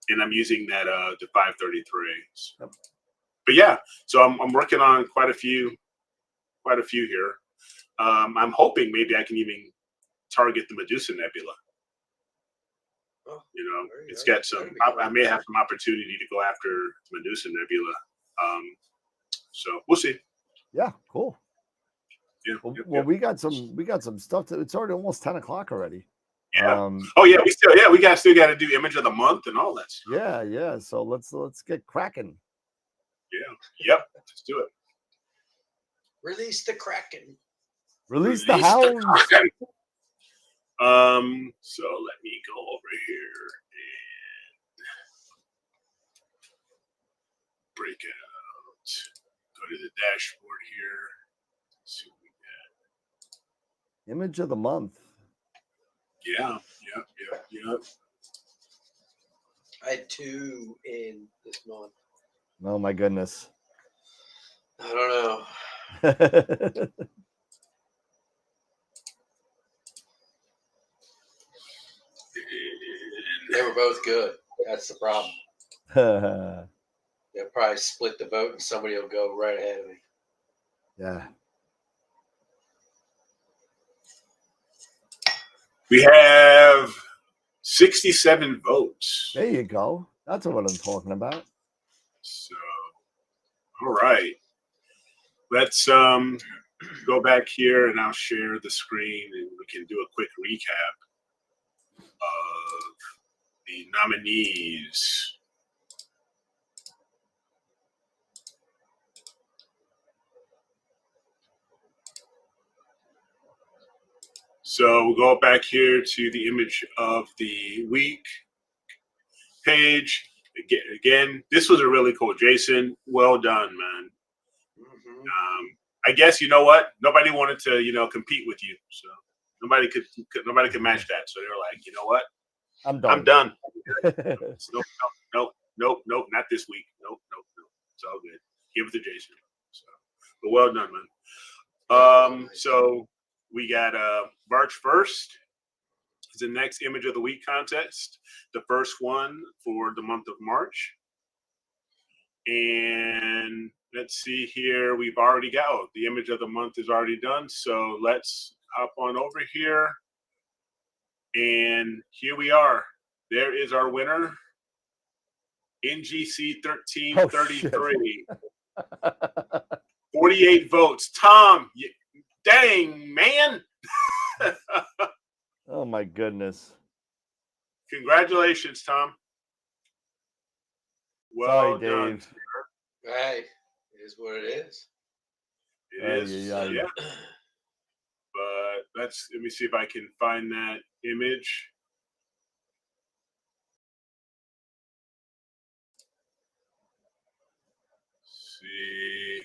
And I'm using that the 533. So. Yep. But yeah, so I'm working on quite a few here. I'm hoping maybe I can even target the Medusa Nebula. Oh, it's got some. I may have some opportunity to go after the Medusa Nebula. So we'll see. Yeah, cool. Yeah. Well, we got some stuff. It's already almost 10 o'clock already. Yeah. We still got to do image of the month and all that stuff. Yeah. So let's get cracking. Yeah. Yep. Let's do it. Release the Kraken. Release the hounds. So let me go over here and break out. Go to the dashboard here. Let's see what we got. Image of the month. Yeah. I had 2 in this month. Oh my goodness. I don't know. They were both good. That's the problem. They'll probably split the vote and somebody will go right ahead of me. Yeah. We have 67 votes. There you go. That's what I'm talking about. So, all right. Let's go back here and I'll share the screen and we can do a quick recap of the nominees. So we'll go back here to the image of the week page. Again, this was a really cool. Jason, well done, man. Mm-hmm. I guess you know what? Nobody wanted to, compete with you, so nobody could match that. So they were like, you know what? I'm done. Nope, not this week. Nope. It's all good. Give it to Jason. So, but well done, man. So we got March 1st is the next image of the week contest, the first one for the month of March. And let's see here. We've already got the image of the month is already done. So let's hop on over here. And here we are. There is our winner, NGC 1333. 48 votes. Tom, dang, man. Oh, my goodness. Congratulations, Tom. Well done. Dave. Hey, it is what it is. It is. Yeah. But let me see if I can find that image. Let's see.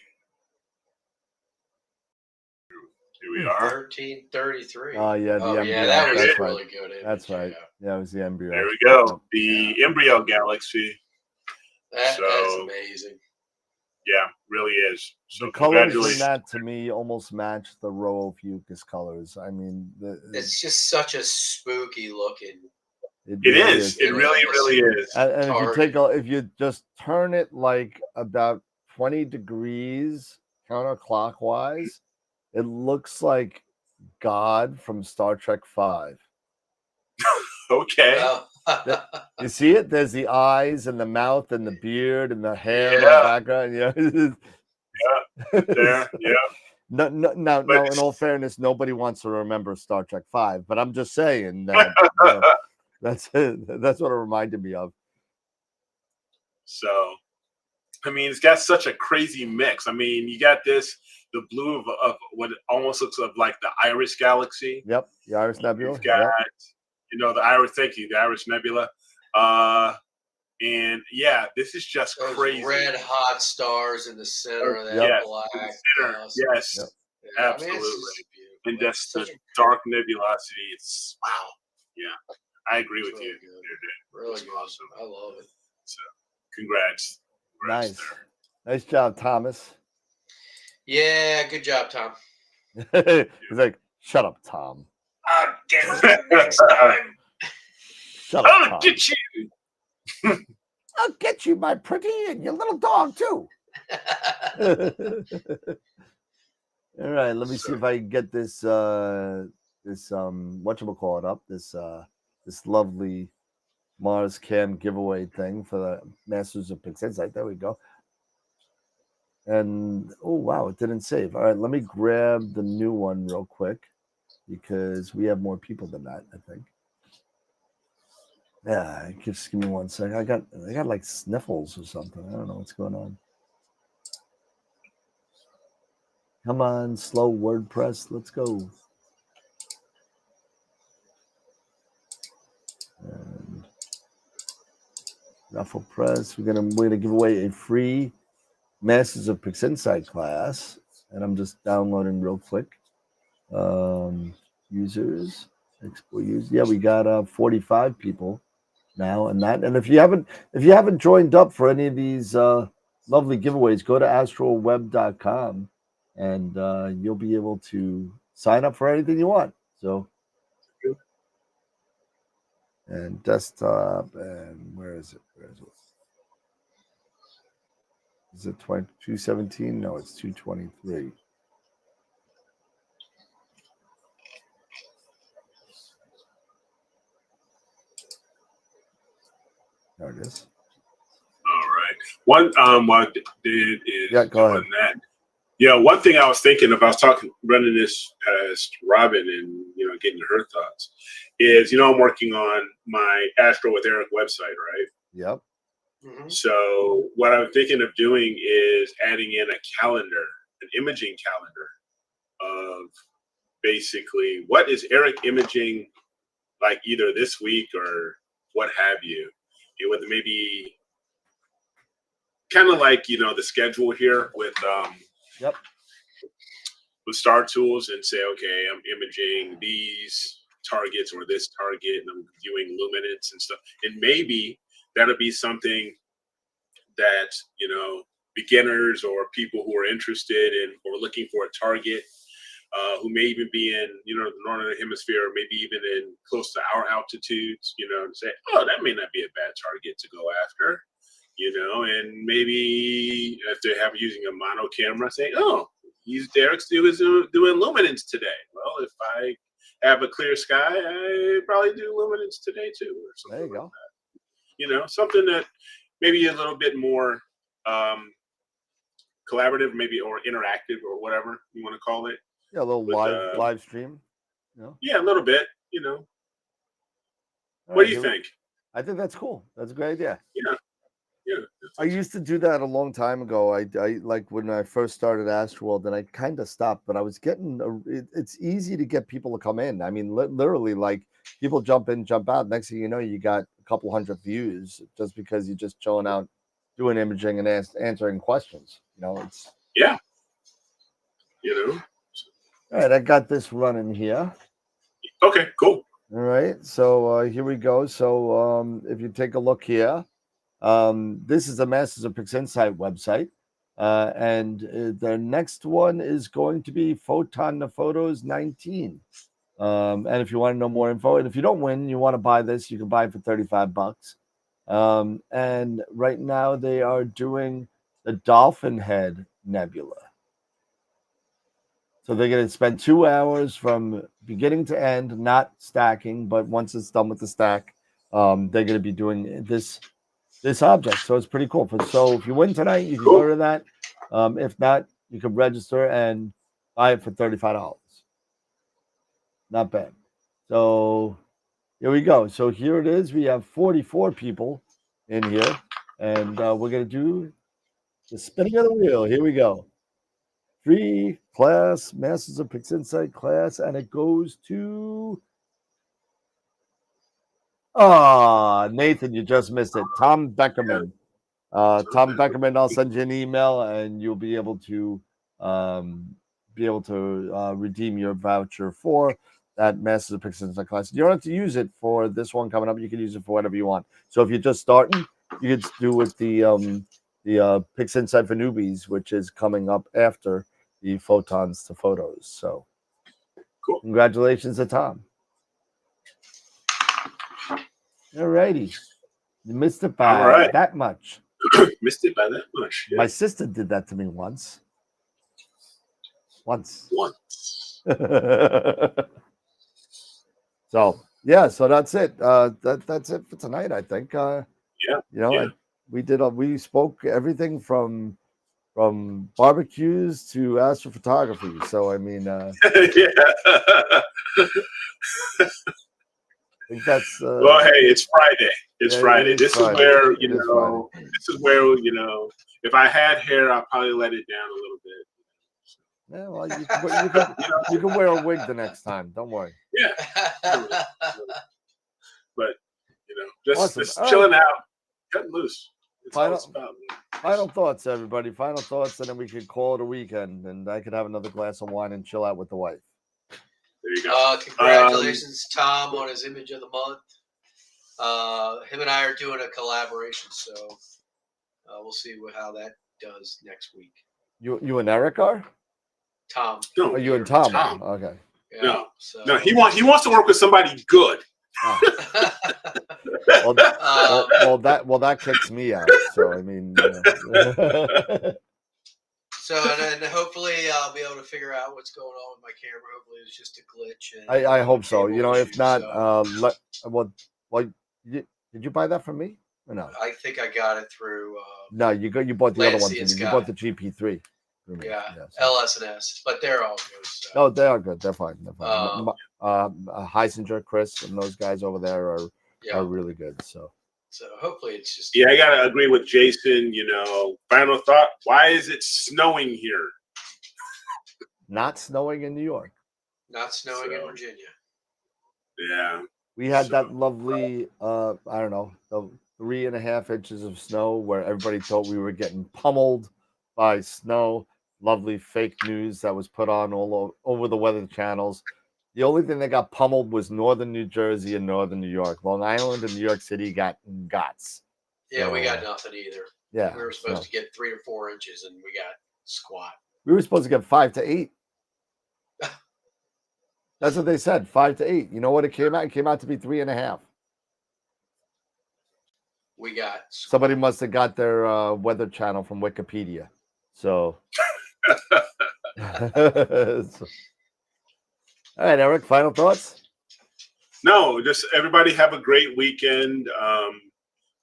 Here we are. 1333. Oh, yeah. The embryo. Yeah, that was That's a really right. good image. That's right. Yeah, it was the embryo. There we go. The embryo galaxy. That's amazing. Yeah, really is. So the colors in that, to me, almost match the row of Fucus colors. I mean, it's just such a spooky looking. It is. It really is. And if you just turn it like about 20 degrees counterclockwise, it looks like God from Star Trek V. Okay. You see it? There's the eyes and the mouth and the beard and the hair in the background. Yeah. No, in all fairness, nobody wants to remember Star Trek V, but I'm just saying that that's what it reminded me of. So, I mean, it's got such a crazy mix. I mean, you got the blue of what almost looks like the Iris galaxy. Yep, the Iris Nebula. You've got the Iris. Thank you, the Iris Nebula. And yeah, this is just Those crazy. red hot stars in the center of that black. Yes, Yeah, absolutely. I mean, it's and just the dark nebulosity. It's wow. Yeah, I agree with you. Really good. Awesome. I love it. So, congrats. Nice. Nice job, Thomas. Yeah, good job, Tom. He's like, shut up, Tom. I'll get you next time. Shut up, I'll Tom. get you. I'll get you, my pretty, and your little dog too. All right, let me see if I can get this whatchamacallit up, this lovely Mars Cam giveaway thing for the Masters of Pix Insight. There we go. And oh wow, it didn't save. All right, let me grab the new one real quick because we have more people than that, I think. Yeah, just give me 1 second. I got like sniffles or something. I don't know what's going on. Come on, slow WordPress. Let's go. And Raffle Press. We're gonna give away a free Masters of Pix Insight class, and I'm just downloading real quick. Users, export users. Yeah, we got 45 people now, and if you haven't joined up for any of these lovely giveaways, go to astroweb.com and you'll be able to sign up for anything you want. So, and desktop, and where is it? Is it 217? No, it's 223. There it is. All right. What I did is go ahead. That. Yeah, one thing I was thinking of, I was running this past Robin and, getting her thoughts is, I'm working on my Astro with Eric website, right? Yep. Mm-hmm. So what I'm thinking of doing is adding in a calendar, an imaging calendar of basically what is Eric imaging like either this week or what have you. With maybe kind of like, the schedule here with with Star Tools and say, okay, I'm imaging these targets or this target and I'm viewing luminance and stuff. And maybe that'll be something that, beginners or people who are interested in or looking for a target who may even be in, the northern hemisphere, or maybe even in close to our altitudes, to say, oh, that may not be a bad target to go after, and maybe if they have using a mono camera, say, oh, Derek's doing luminance today. Well, if I have a clear sky, I probably do luminance today too, or something there you like go. that. Something that maybe a little bit more collaborative, maybe, or interactive, or whatever you want to call it. Yeah, a little live stream. Yeah, a little bit. All What right, do you think? I think that's cool. That's a great idea. Yeah. I used to do that a long time ago. I like when I first started AstroWorld, and I kind of stopped. But I was getting it's easy to get people to come in. I mean, literally, like people jump in, jump out. Next thing you know, you got a couple hundred views just because you're just chilling out, doing imaging and answering questions. It's yeah. All right, I got this running here. Okay, cool. All right, so here we go. So if you take a look here, this is the Masters of Pix Insight website. And the next one is going to be Photon the Photos 19. And if you want to know more info, and if you don't win, you want to buy this, you can buy it for $35. And right now they are doing the Dolphin Head Nebula. So they're going to spend 2 hours from beginning to end, not stacking, but once it's done with the stack, they're going to be doing this object. So it's pretty cool. So if you win tonight, you can go to that. If not, you can register and buy it for $35. Not bad. So here we go. So here it is. We have 44 people in here, and we're going to do the spinning of the wheel. Here we go. Free class, Masters of Pix Insight class, and it goes to Oh, Nathan, you just missed it. Tom Beckerman. Tom Beckerman, I'll send you an email and you'll be able to redeem your voucher for that Masters of Pixels class. You don't have to use it for this one coming up. You can use it for whatever you want. So if you're just starting, you could do with the Pix Insight for Newbies, which is coming up after the Photons to Photos. So cool. Congratulations to Tom. All righty. You missed it by that much. Missed it by that much. Yeah. My sister did that to me once. So yeah, so that's it. That's it for tonight, I think. We spoke everything from barbecues to astrophotography. So I mean, I think that's well, hey, it's Friday. It's Friday. This is where if I had hair, I'd probably let it down a little bit. Yeah, well, you can wear a wig the next time. Don't worry. Yeah. But just chilling out, cutting loose. Final thoughts, everybody. Final thoughts, and then we could call it a weekend, and I could have another glass of wine and chill out with the wife. There you go. Congratulations, Tom, on his image of the month. Him and I are doing a collaboration, so we'll see how that does next week. You and Eric are? Tom. No, you and Tom. Okay. Yeah, no. He wants to work with somebody good. Oh. that kicks me out. So I mean. So and then hopefully I'll be able to figure out what's going on with my camera. Hopefully it's just a glitch. And I hope so. If not, did you buy that from me or no? I think I got it through. No, you bought the other one. You bought the GP3. Yeah, LS and S, but they're all good. So. No, they are good. They're fine. Heisinger, Chris, and those guys over there are really good. So hopefully it's just. Yeah, I gotta agree with Jason. Final thought: why is it snowing here? Not snowing in New York. Not snowing in Virginia. Yeah, we had that lovely. I don't know, the 3.5 inches of snow where everybody thought we were getting pummeled by snow. Lovely fake news that was put on all over the weather channels. The only thing that got pummeled was northern New Jersey and northern New York. Long Island and New York City got gots. Yeah, we got nothing either. Yeah, we were supposed to get 3 or 4 inches, and we got squat. We were supposed to get 5 to 8. That's what they said, 5 to 8. You know what it came out? It came out to be 3.5. We got squat. Somebody must have got their weather channel from Wikipedia. So. All right, Eric, final thoughts? No, just everybody have a great weekend.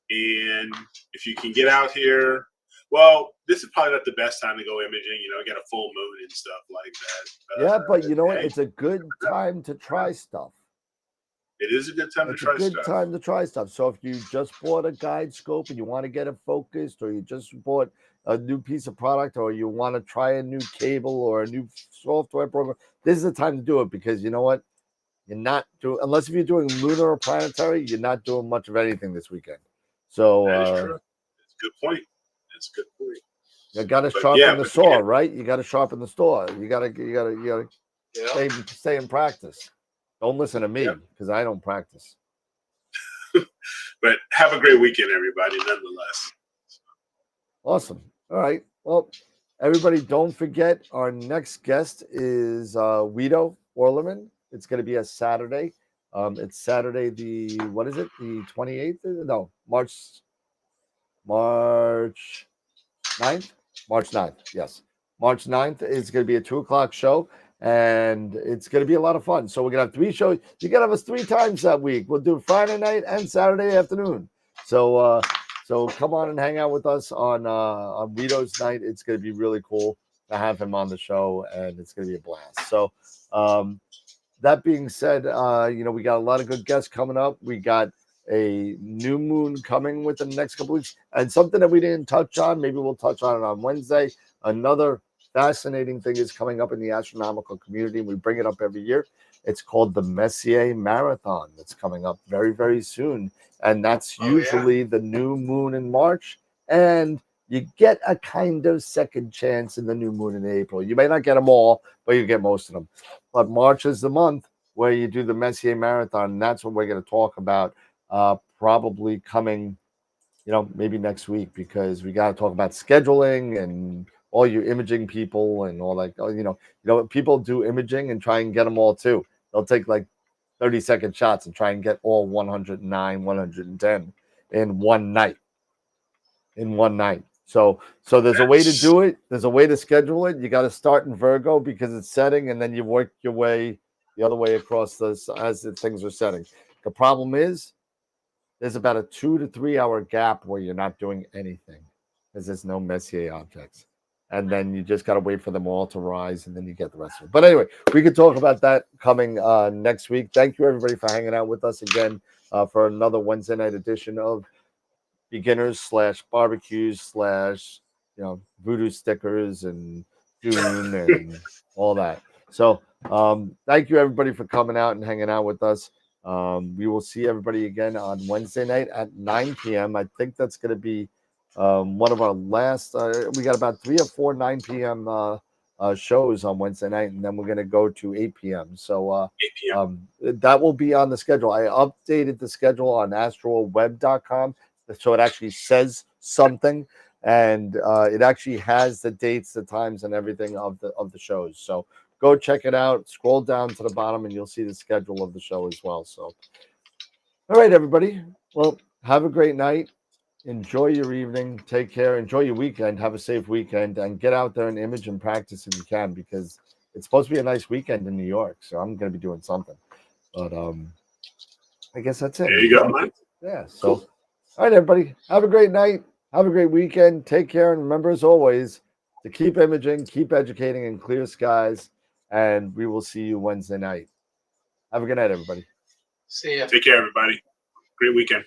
And if you can get out here, well, this is probably not the best time to go imaging. Get a full moon and stuff like that. Yeah, but you know what? It's a good time to try stuff. It is a good time to try stuff. It's a good time to try stuff. So if you just bought a guide scope and you want to get it focused, or you just bought a new piece of product, or you want to try a new cable or a new software program, this is the time to do it, because you know what? You're not doing, unless if you're doing lunar or planetary, you're not doing much of anything this weekend. So that is true. That's a good point. That's a good point. You got to sharpen the saw, right? You got to sharpen the saw. You got to stay in practice. Don't listen to me, because I don't practice. But have a great weekend, everybody, nonetheless. Awesome. All right. Well, everybody, don't forget our next guest is Guido Orleman. It's going to be a Saturday. It's Saturday, the 28th? No, March 9th? March 9th, yes. March 9th is going to be a 2:00 show, and it's going to be a lot of fun. So we're going to have 3 shows. You got to have us 3 times that week. We'll do Friday night and Saturday afternoon. So come on and hang out with us on Guido's night. It's going to be really cool to have him on the show, and it's going to be a blast. So that being said, we got a lot of good guests coming up. We got a new moon coming within the next couple weeks, and something that we didn't touch on, maybe we'll touch on it on Wednesday. Another fascinating thing is coming up in the astronomical community, and we bring it up every year. It's called the Messier Marathon. That's coming up very, very soon. And that's usually the new moon in March. And you get a kind of second chance in the new moon in April. You may not get them all, but you get most of them. But March is the month where you do the Messier Marathon. And that's what we're going to talk about probably coming, maybe next week, because we got to talk about scheduling and all your imaging people and all that. People do imaging and try and get them all too. They'll take like 30-second shots and try and get all 109, 110 in one night. So there's a way to do it. There's a way to schedule it. You got to start in Virgo because it's setting, and then you work your way the other way across as the things are setting. The problem is there's about a 2 to 3 hour gap where you're not doing anything because there's no Messier objects. And then you just got to wait for them all to rise, and then you get the rest of it. But anyway, we can talk about that coming next week. Thank you, everybody, for hanging out with us again for another Wednesday night edition of Beginners / Barbecues / Voodoo Stickers and Dune and all that. So thank you, everybody, for coming out and hanging out with us. We will see everybody again on Wednesday night at 9 p.m. I think that's going to be one of our last. We got about 3 or 4 9 p.m. Shows on Wednesday night, and then we're going to go to 8 p.m. So 8 p.m. That will be on the schedule. I updated the schedule on AstroWorld.com, so it actually says something, and it actually has the dates, the times, and everything of the shows. So go check it out. Scroll down to the bottom, and you'll see the schedule of the show as well. So, all right, everybody. Well, have a great night. Enjoy your evening. Take care. Enjoy your weekend. Have a safe weekend, and get out there and image and practice if you can, because it's supposed to be a nice weekend in New York. So I'm going to be doing something. But I guess that's it. There you go, man. Yeah. So, all right, everybody. Have a great night. Have a great weekend. Take care, and remember, as always, to keep imaging, keep educating, and clear skies. And we will see you Wednesday night. Have a good night, everybody. See ya. Take care, everybody. Great weekend.